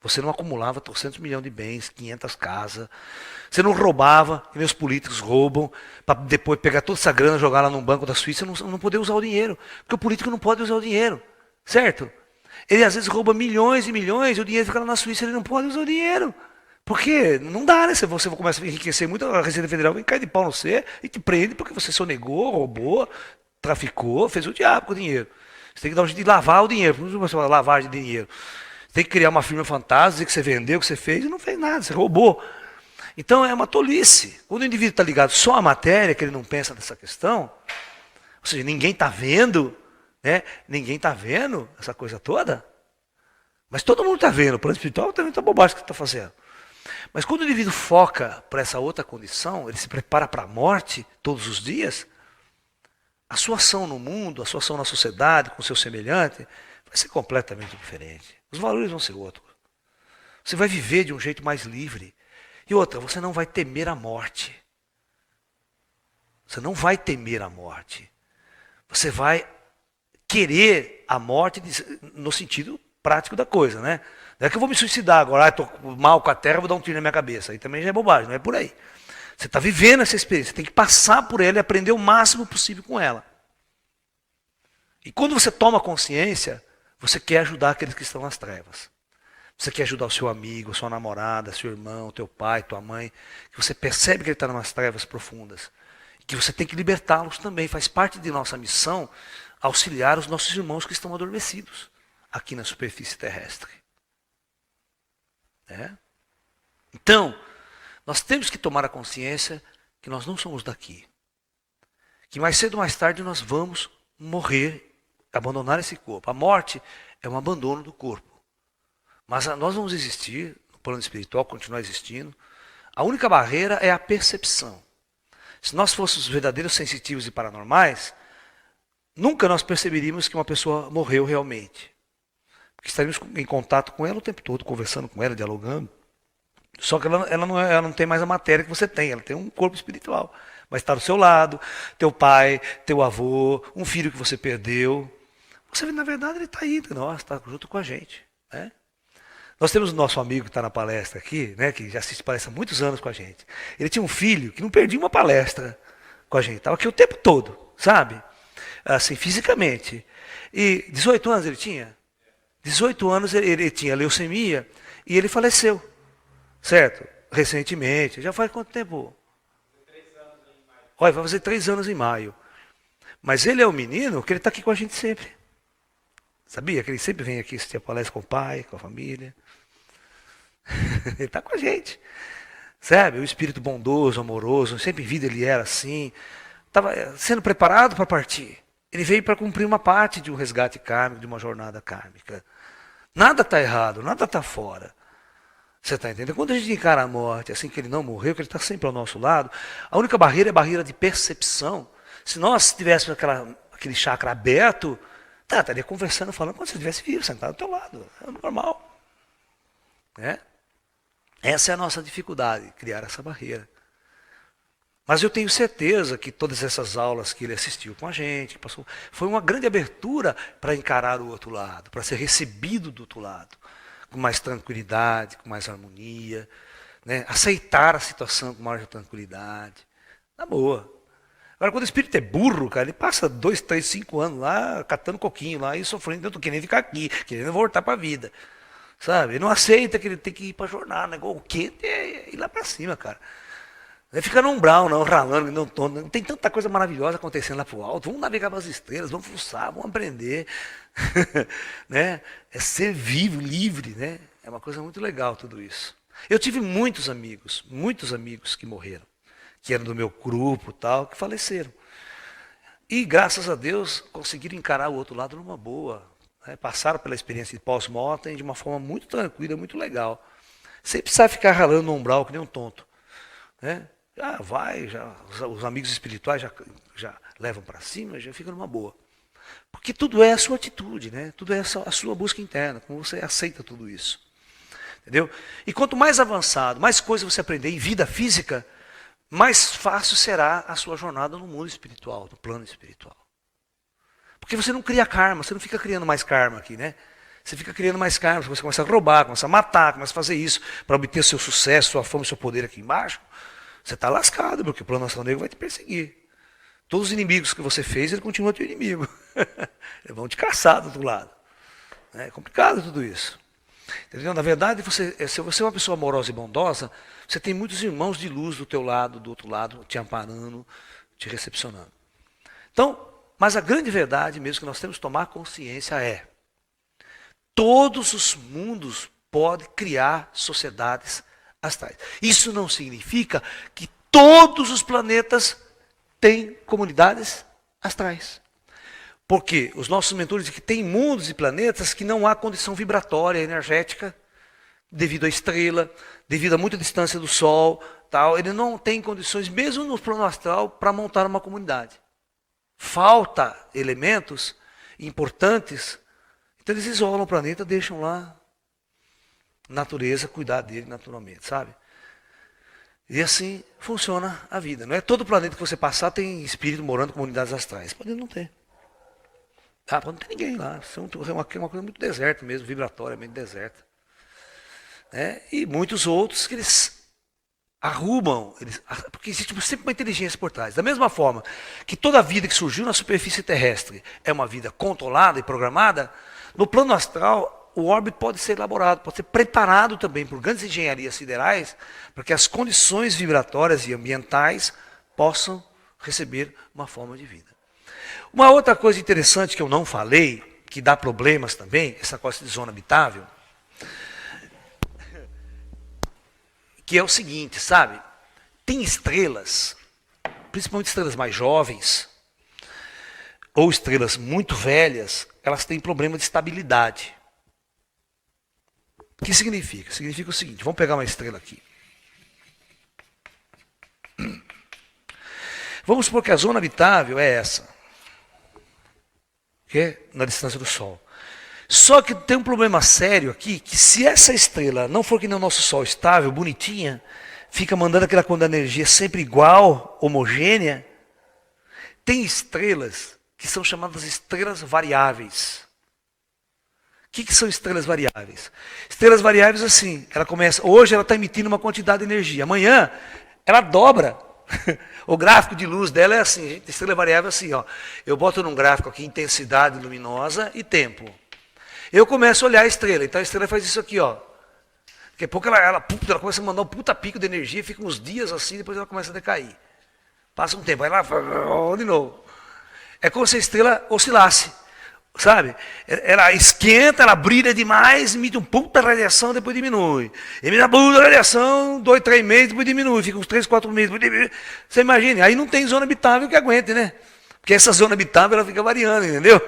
você não acumulava 300 milhões de bens, 500 casas. Você não roubava, que meus políticos roubam, para depois pegar toda essa grana e jogar lá num banco da Suíça e não poder usar o dinheiro. Porque o político não pode usar o dinheiro, certo? Ele às vezes rouba milhões e milhões e o dinheiro fica lá na Suíça e ele não pode usar o dinheiro. Por quê? Não dá, né? Se você começa a enriquecer muito, a Receita Federal vem cair de pau no você e te prende porque você sonegou, roubou, traficou, fez o diabo com o dinheiro. Você tem que dar um jeito de lavar o dinheiro. Por que você fala lavagem de dinheiro? Tem que criar uma firma fantasma, dizer que você vendeu, que você fez, e não fez nada, você roubou. Então é uma tolice. Quando o indivíduo está ligado só à matéria, que ele não pensa nessa questão, ou seja, ninguém está vendo, né? Ninguém está vendo essa coisa toda, mas todo mundo está vendo, o plano espiritual também está bobagem que você está fazendo. Mas quando o indivíduo foca para essa outra condição, ele se prepara para a morte todos os dias, a sua ação no mundo, a sua ação na sociedade, com o seu semelhante, vai ser completamente diferente. Os valores vão ser outros. Você vai viver de um jeito mais livre. E outra, você não vai temer a morte. Você não vai temer a morte. Você vai querer a morte no sentido prático da coisa, né? Não é que eu vou me suicidar agora, estou mal com a terra, vou dar um tiro na minha cabeça. Aí também já é bobagem, não é por aí. Você está vivendo essa experiência, você tem que passar por ela e aprender o máximo possível com ela. E quando você toma consciência, você quer ajudar aqueles que estão nas trevas. Você quer ajudar o seu amigo, a sua namorada, seu irmão, teu pai, tua mãe, que você percebe que ele está nas trevas profundas. E que você tem que libertá-los também. Faz parte de nossa missão auxiliar os nossos irmãos que estão adormecidos aqui na superfície terrestre. Então, nós temos que tomar a consciência que nós não somos daqui. Que mais cedo ou mais tarde nós vamos morrer, abandonar esse corpo. A morte é um abandono do corpo. Mas nós vamos existir, no plano espiritual, continuar existindo. A única barreira é a percepção. Se nós fôssemos verdadeiros sensitivos e paranormais, nunca nós perceberíamos que uma pessoa morreu realmente. Porque estaríamos em contato com ela o tempo todo, conversando com ela, dialogando. Só que ela não tem mais a matéria que você tem, ela tem um corpo espiritual. Mas está do seu lado, teu pai, teu avô, um filho que você perdeu. Você vê, na verdade, ele está aí entre nós, está junto com a gente. Né? Nós temos o nosso amigo que está na palestra aqui, né, que já assiste palestra há muitos anos com a gente. Ele tinha um filho que não perdia uma palestra com a gente, estava aqui o tempo todo, sabe? Assim, fisicamente. E 18 anos ele tinha? 18 anos ele tinha leucemia e ele faleceu, certo? Recentemente. Já faz quanto tempo? 3 anos em maio. Olha, vai fazer 3 anos em maio. Mas ele é um menino que ele está aqui com a gente sempre. Sabia que ele sempre vem aqui assistir a palestra com o pai, com a família. Ele está com a gente. Sabe? O espírito bondoso, amoroso, sempre em vida ele era assim. Estava sendo preparado para partir. Ele veio para cumprir uma parte de um resgate kármico, de uma jornada kármica. Nada está errado, nada está fora. Você está entendendo? Quando a gente encara a morte, assim que ele não morreu, que ele está sempre ao nosso lado, a única barreira é a barreira de percepção. Se nós tivéssemos aquele chakra aberto, estaria conversando, falando, como se você estivesse vivo, sentado do teu lado. É normal. Né? Essa é a nossa dificuldade, criar essa barreira. Mas eu tenho certeza que todas essas aulas que ele assistiu com a gente, passou, foi uma grande abertura para encarar o outro lado, para ser recebido do outro lado, com mais tranquilidade, com mais harmonia, né? Aceitar a situação com maior tranquilidade. Na boa. Agora, quando o espírito é burro, cara, ele passa 2, 3, 5 anos lá, catando coquinho lá e sofrendo, eu tô querendo ficar aqui, querendo voltar para a vida. Sabe? Ele não aceita que ele tem que ir para a jornada, né? O quê? É ir lá para cima, cara. Não é ficar no umbral, não, ralando, não tem tanta coisa maravilhosa acontecendo lá pro alto. Vamos navegar pelas estrelas, vamos fuçar, vamos aprender. Né? É ser vivo, livre, né? É uma coisa muito legal tudo isso. Eu tive muitos amigos que morreram, que eram do meu grupo tal, que faleceram. E graças a Deus conseguiram encarar o outro lado numa boa. Né? Passaram pela experiência de pós-mortem de uma forma muito tranquila, muito legal. Sem precisar ficar ralando no umbral que nem um tonto. Né? Já vai, os amigos espirituais já levam para cima, já fica numa boa. Porque tudo é a sua atitude, né? Tudo é a sua busca interna, como você aceita tudo isso. Entendeu? E quanto mais avançado, mais coisas você aprender em vida física, mais fácil será a sua jornada no mundo espiritual, no plano espiritual. Porque você não cria karma, você não fica criando mais karma aqui, né? Você fica criando mais karma, você começa a roubar, começa a matar, começa a fazer isso para obter seu sucesso, sua fama, seu poder aqui embaixo. Você está lascado, porque o plano astral negro vai te perseguir. Todos os inimigos que você fez, ele continua teu inimigo. Eles vão te caçar do outro lado. É complicado tudo isso. Entendeu? Na verdade, se você é uma pessoa amorosa e bondosa, você tem muitos irmãos de luz do teu lado, do outro lado, te amparando, te recepcionando. Então, mas a grande verdade mesmo que nós temos que tomar consciência é: todos os mundos podem criar sociedades astrais. Isso não significa que todos os planetas têm comunidades astrais. Porque os nossos mentores dizem que tem mundos e planetas que não há condição vibratória, energética, devido à estrela, devido a muita distância do Sol, tal. Ele não tem condições, mesmo no plano astral, para montar uma comunidade. Falta elementos importantes, então eles isolam o planeta, deixam lá a natureza cuidar dele naturalmente, sabe? E assim funciona a vida. Não é todo planeta que você passar tem espírito morando em comunidades astrais. Pode não ter. Pode não ter ninguém lá. É uma coisa muito deserta mesmo, vibratoriamente deserta. E muitos outros que eles arrumam, porque existe sempre uma inteligência por trás. Da mesma forma que toda vida que surgiu na superfície terrestre é uma vida controlada e programada, no plano astral o órbito pode ser elaborado, pode ser preparado também por grandes engenharias siderais para que as condições vibratórias e ambientais possam receber uma forma de vida. Uma outra coisa interessante que eu não falei, que dá problemas também, essa coisa de zona habitável, que é o seguinte, sabe? Tem estrelas, principalmente estrelas mais jovens, ou estrelas muito velhas, elas têm problema de estabilidade. O que significa? Significa o seguinte, vamos pegar uma estrela aqui. Vamos supor que a zona habitável é essa, que é na distância do Sol. Só que tem um problema sério aqui, que se essa estrela não for que nem o nosso Sol, estável, bonitinha, fica mandando aquela quantidade de energia sempre igual, homogênea, tem estrelas que são chamadas estrelas variáveis. O que são estrelas variáveis? Estrelas variáveis assim, hoje ela está emitindo uma quantidade de energia, amanhã ela dobra. O gráfico de luz dela é assim, gente, estrela variável é assim, ó. Eu boto num gráfico aqui intensidade luminosa e tempo. Eu começo a olhar a estrela, então a estrela faz isso aqui, ó. Daqui a pouco ela começa a mandar um puta pico de energia, fica uns dias assim, depois ela começa a decair. Passa um tempo, aí ela de novo. É como se a estrela oscilasse, sabe? Ela esquenta, ela brilha demais, emite um puta radiação, depois diminui. Emite uma puta radiação, 2, 3 meses, depois diminui, fica uns 3, 4 meses, depois diminui. Você imagina, aí não tem zona habitável que aguente, né? Porque essa zona habitável ela fica variando, entendeu?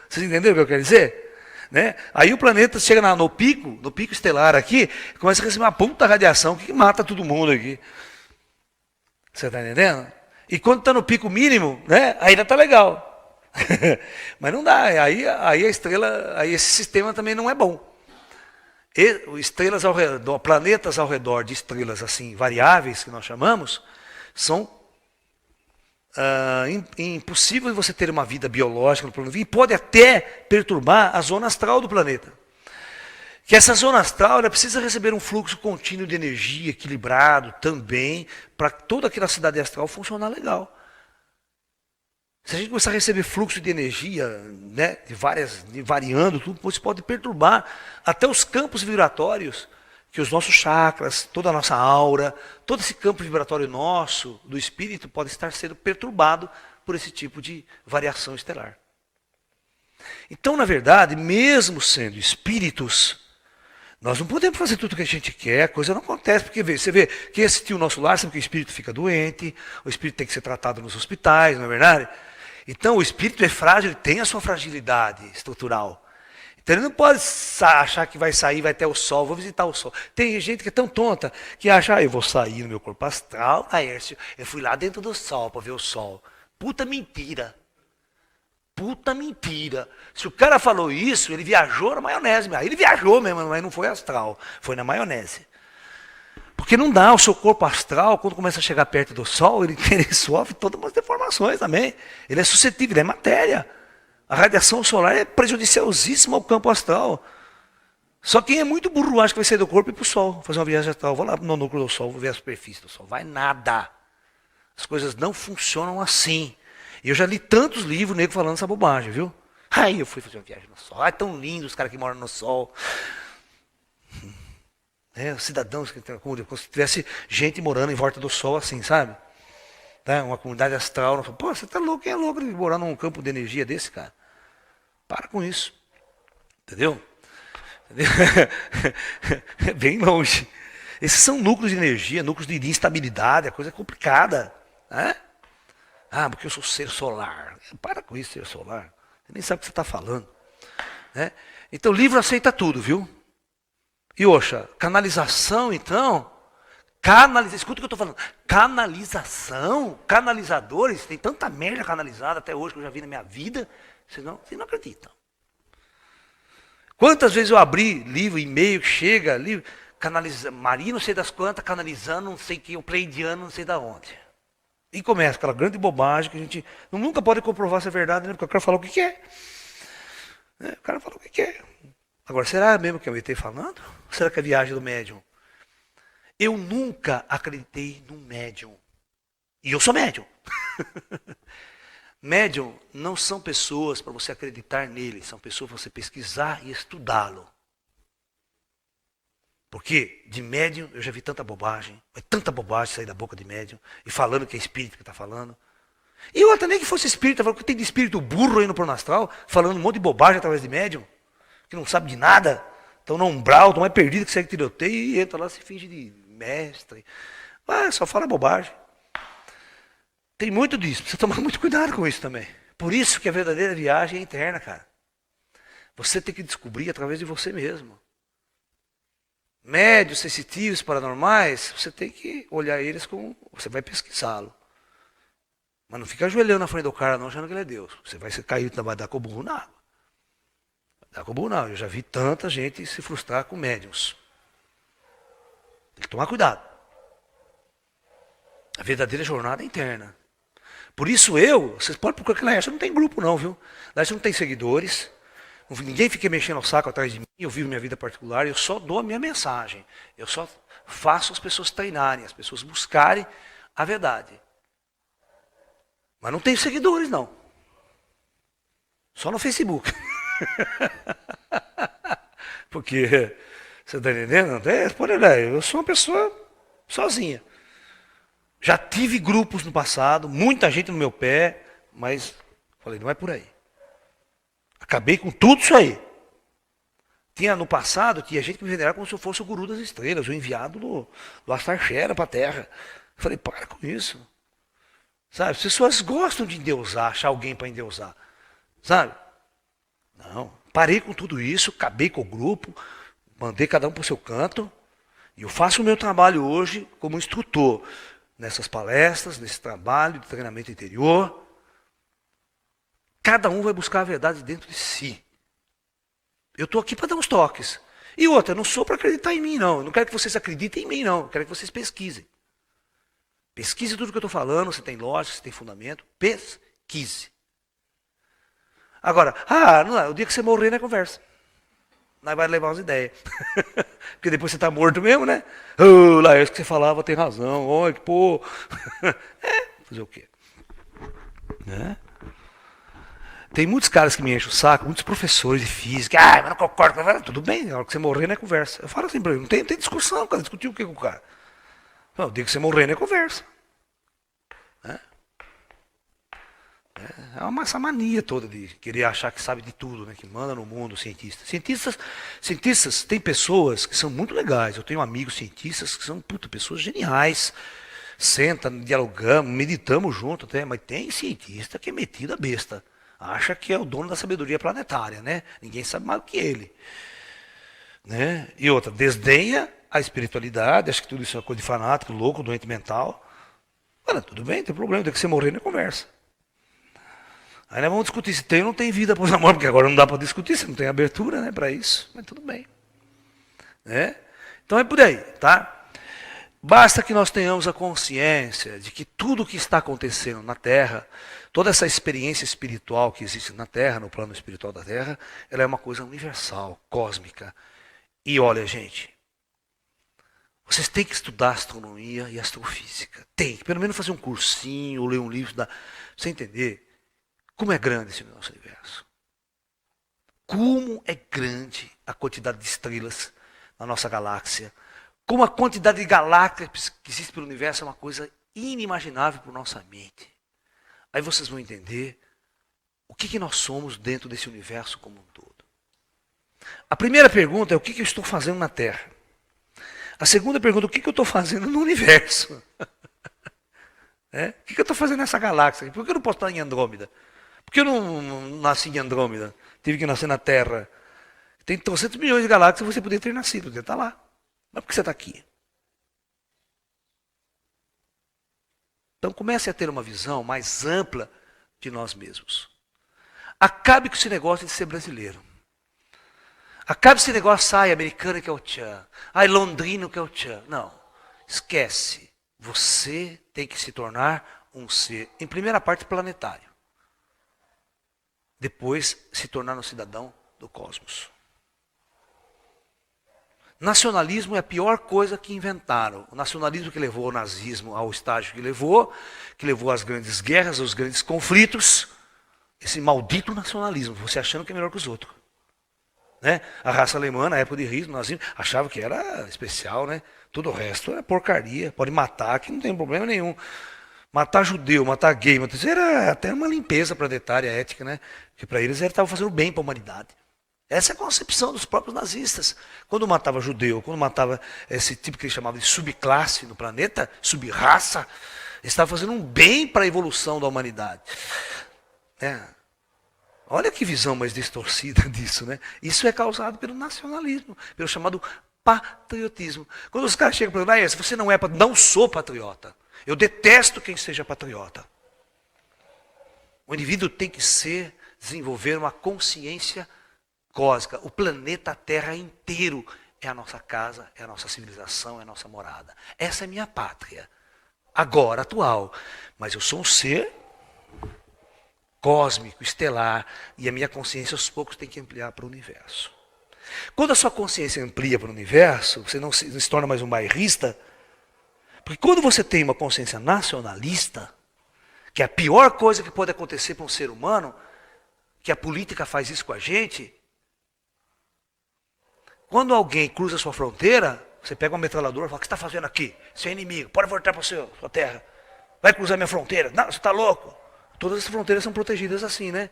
Vocês entenderam o que eu quero dizer? Né? Aí o planeta chega no pico estelar aqui, começa a receber uma puta radiação que mata todo mundo aqui. Você está entendendo? E quando está no pico mínimo, né, ainda está legal. Mas não dá, aí a estrela, aí esse sistema também não é bom. Estrelas ao redor, planetas ao redor de estrelas assim variáveis, que nós chamamos, são impossível você ter uma vida biológica no planeta, e pode até perturbar a zona astral do planeta. Que essa zona astral ela precisa receber um fluxo contínuo de energia, equilibrado também, para toda aquela cidade astral funcionar legal. Se a gente começar a receber fluxo de energia, né, variando, tudo, isso pode perturbar até os campos vibratórios, que os nossos chakras, toda a nossa aura, todo esse campo vibratório nosso, do espírito, pode estar sendo perturbado por esse tipo de variação estelar. Então, na verdade, mesmo sendo espíritos, nós não podemos fazer tudo o que a gente quer, a coisa não acontece, porque você vê, quem assistiu o nosso lar sabe que o espírito fica doente, o espírito tem que ser tratado nos hospitais, não é verdade? Então o espírito é frágil, ele tem a sua fragilidade estrutural. Então ele não pode achar que vai sair, vai até o sol, vou visitar o sol. Tem gente que é tão tonta que acha, eu vou sair no meu corpo astral, Laércio, eu fui lá dentro do sol para ver o sol. Puta mentira. Puta mentira. Se o cara falou isso, ele viajou na maionese. Aí ele viajou mesmo, mas não foi astral, foi na maionese. Porque não dá, o seu corpo astral, quando começa a chegar perto do sol, ele sofre todas umas deformações também. Ele é suscetível, ele é matéria. A radiação solar é prejudicialíssima ao campo astral. Só quem é muito burro acha que vai sair do corpo e ir para o sol, fazer uma viagem astral. Vou lá no núcleo do sol, vou ver a superfície do sol. Vai nada. As coisas não funcionam assim. E eu já li tantos livros nego falando essa bobagem, viu? Aí eu fui fazer uma viagem no sol. É tão lindo os caras que moram no sol. Os cidadãos, como se tivesse gente morando em volta do sol assim, sabe? Tá? Uma comunidade astral. Pô, você tá louco? Quem é louco de morar num campo de energia desse, cara? Para com isso. Entendeu? É bem longe. Esses são núcleos de energia, núcleos de instabilidade, a coisa é complicada. Né? Ah, porque eu sou ser solar. Para com isso, ser solar. Você nem sabe o que você está falando. Né? Então o livro aceita tudo, viu? E oxa, canalização então, escuta o que eu estou falando, canalização, canalizadores, tem tanta merda canalizada até hoje que eu já vi na minha vida, vocês não acreditam. Quantas vezes eu abri livro, e-mail que chega, livro, Maria não sei das quantas, canalizando não sei quem, o pleidiano não sei da onde. E começa aquela grande bobagem que a gente nunca pode comprovar se é verdade, né? Porque o cara falou o que quer. O cara falou o que quer. Agora, será mesmo que é o ET falando? Ou será que é a viagem do médium? Eu nunca acreditei num médium. E eu sou médium. Médium não são pessoas para você acreditar nele, são pessoas para você pesquisar e estudá-lo. Porque de médium eu já vi tanta bobagem sair da boca de médium, e falando que é espírito que está falando. E outra, nem que fosse espírito, falando que tem de espírito burro aí no plano astral, falando um monte de bobagem através de médium, que não sabe de nada, estão no umbral, estão mais perdidos que segue tiroteio, e entra lá, se finge de mestre. Só fala bobagem. Tem muito disso, precisa tomar muito cuidado com isso também. Por isso que a verdadeira viagem é interna, cara. Você tem que descobrir através de você mesmo. Médios, sensitivos, paranormais, você tem que olhar eles como... Você vai pesquisá-lo. Mas não fica ajoelhando na frente do cara não, achando que ele é Deus. Você vai cair, vai dar com o burro na água. Dá com o burro na água. Eu já vi tanta gente se frustrar com médiuns. Tem que tomar cuidado. A verdadeira jornada é interna. Por isso vocês podem procurar que Laércio não tem grupo não, viu? Laércio não tem seguidores. Ninguém fica mexendo o saco atrás de mim, eu vivo minha vida particular, eu só dou a minha mensagem. Eu só faço as pessoas treinarem, as pessoas buscarem a verdade. Mas não tenho seguidores, não. Só no Facebook. Porque, você está entendendo? Eu sou uma pessoa sozinha. Já tive grupos no passado, muita gente no meu pé, mas falei, não é por aí. Acabei com tudo isso aí. No passado, tinha gente que me venerava como se eu fosse o guru das estrelas, o enviado do Astarchera para a Terra. Eu falei, para com isso. Sabe, as pessoas gostam de endeusar, achar alguém para endeusar. Sabe? Não, parei com tudo isso, acabei com o grupo, mandei cada um para o seu canto, e eu faço o meu trabalho hoje como instrutor, nessas palestras, nesse trabalho de treinamento interior. Cada um vai buscar a verdade dentro de si. Eu estou aqui para dar uns toques. E outra, eu não sou para acreditar em mim, não. Eu não quero que vocês acreditem em mim, não. Eu quero que vocês pesquisem. Pesquise tudo que eu estou falando, se tem lógica, se tem fundamento. Pesquise. Agora, não, o dia que você morrer, não é conversa. Nós vai levar umas ideias. Porque depois você está morto mesmo, né? Lá, isso que você falava tem razão. Olha, pô. Fazer o quê? Né? Tem muitos caras que me enchem o saco, muitos professores de física. Mas não concordo com ela. Tudo bem, na hora que você morrer, não é conversa. Eu falo assim para ele, não tem discussão, cara. Discutir o que com o cara? Não, o dia que você morrer, não é conversa. É essa mania toda de querer achar que sabe de tudo, né? Que manda no mundo, cientista. Cientistas, tem pessoas que são muito legais. Eu tenho amigos cientistas que são pessoas geniais. senta, dialogamos, meditamos junto até, mas tem cientista que é metido a besta. Acha que é o dono da sabedoria planetária, né? Ninguém sabe mais do que ele. Né? E outra, desdenha a espiritualidade, acha que tudo isso é coisa de fanático, louco, doente mental. Olha, tudo bem, não tem problema, tem que você morrer na conversa. Aí nós vamos discutir se tem ou não tem vida após a morte, porque agora não dá para discutir, se não tem abertura, né, para isso, mas tudo bem. Né? Então é por aí, tá? Basta que nós tenhamos a consciência de que tudo o que está acontecendo na Terra, toda essa experiência espiritual que existe na Terra, no plano espiritual da Terra, ela é uma coisa universal, cósmica. E olha, gente, vocês têm que estudar astronomia e astrofísica. Tem que, pelo menos fazer um cursinho, ou ler um livro, pra você entender como é grande esse nosso universo. Como é grande a quantidade de estrelas na nossa galáxia. Como a quantidade de galáxias que existe pelo universo é uma coisa inimaginável para nossa mente. Aí vocês vão entender o que nós somos dentro desse universo como um todo. A primeira pergunta é o que eu estou fazendo na Terra. A segunda pergunta é o que eu estou fazendo no universo. O que eu estou fazendo nessa galáxia? Por que eu não posso estar em Andrômeda? Por que eu não nasci em Andrômeda? Tive que nascer na Terra. Tem 300 milhões de galáxias, você poderia ter nascido, poderia estar lá. Mas por que você está aqui? Então comece a ter uma visão mais ampla de nós mesmos. Acabe com esse negócio de ser brasileiro. Acabe esse negócio, sai americano que é o tchan, ai londrino que é o tchan. Não, esquece. Você tem que se tornar um ser, em primeira parte, planetário. Depois, se tornar um cidadão do cosmos. Nacionalismo é a pior coisa que inventaram. O nacionalismo que levou o nazismo ao estágio que levou às grandes guerras, aos grandes conflitos. Esse maldito nacionalismo, você achando que é melhor que os outros. Né? A raça alemã, na época de Hitler, o nazismo, achava que era especial, né? Todo o resto é porcaria, pode matar, que não tem problema nenhum. Matar judeu, matar gay, era até uma limpeza planetária, ética, né? Porque para eles estavam fazendo bem para a humanidade. Essa é a concepção dos próprios nazistas. Quando matava judeu, quando matava esse tipo que eles chamavam de subclasse no planeta, subraça, eles estavam fazendo um bem para a evolução da humanidade. Olha que visão mais distorcida disso, né? Isso é causado pelo nacionalismo, pelo chamado patriotismo. Quando os caras chegam para mim, se você não é patriota, não sou patriota. Eu detesto quem seja patriota. O indivíduo tem que desenvolver uma consciência cósmica. O planeta Terra inteiro é a nossa casa, é a nossa civilização, é a nossa morada. Essa é a minha pátria, agora, atual. Mas eu sou um ser cósmico, estelar, e a minha consciência aos poucos tem que ampliar para o universo. Quando a sua consciência amplia para o universo, você não se torna mais um bairrista, porque quando você tem uma consciência nacionalista, que é a pior coisa que pode acontecer para um ser humano, que a política faz isso com a gente, quando alguém cruza a sua fronteira, você pega uma metralhadora e fala, o que você está fazendo aqui? Você é inimigo, pode voltar para a sua terra. Vai cruzar minha fronteira. Não, você está louco. Todas as fronteiras são protegidas assim, né?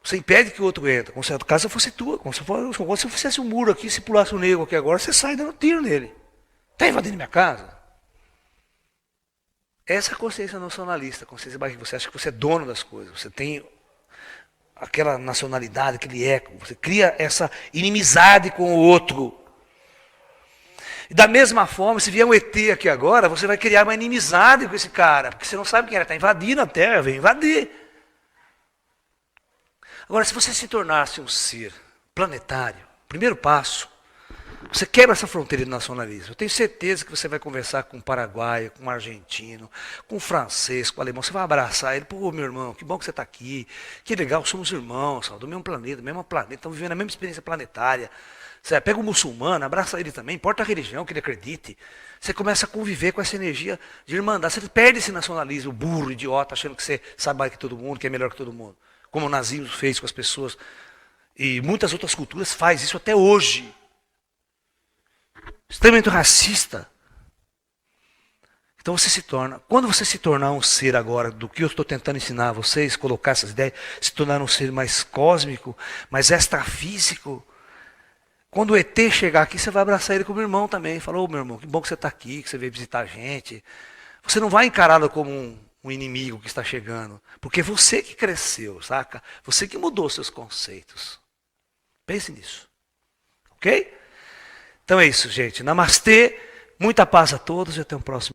Você impede que o outro entre. Como se a casa fosse tua. Como se você fizesse um muro aqui, se pulasse um negro aqui agora, você sai dando tiro nele. Está invadindo minha casa? Essa é a consciência nacionalista, a consciência que você acha que você é dono das coisas. Você tem aquela nacionalidade, aquele eco. Você cria essa inimizade com o outro. E da mesma forma, se vier um ET aqui agora, você vai criar uma inimizade com esse cara, porque você não sabe quem ele está invadindo a Terra, vem invadir. Agora, se você se tornasse um ser planetário, primeiro passo, você quebra essa fronteira de nacionalismo. Eu tenho certeza que você vai conversar com um paraguaio, com um argentino, com um francês, com um alemão. Você vai abraçar ele. Pô, meu irmão, que bom que você está aqui. Que legal, somos irmãos, do mesmo planeta, estamos vivendo a mesma experiência planetária. Você pega um muçulmano, abraça ele também, importa a religião que ele acredite. Você começa a conviver com essa energia de irmandade. Você perde esse nacionalismo burro, idiota, achando que você sabe mais que todo mundo, que é melhor que todo mundo. Como o nazismo fez com as pessoas. E muitas outras culturas fazem isso até hoje. Extremamente racista. Então você se torna, quando você se tornar um ser agora, do que eu estou tentando ensinar a vocês, colocar essas ideias, se tornar um ser mais cósmico, mais extrafísico, Quando o ET chegar aqui, você vai abraçar ele como irmão também. Falou, meu irmão, que bom que você está aqui, que você veio visitar a gente. Você não vai encará-lo como um inimigo que está chegando. Porque é você que cresceu, saca? Você que mudou seus conceitos. Pense nisso. Ok? Então é isso, gente. Namastê. Muita paz a todos e até o próximo.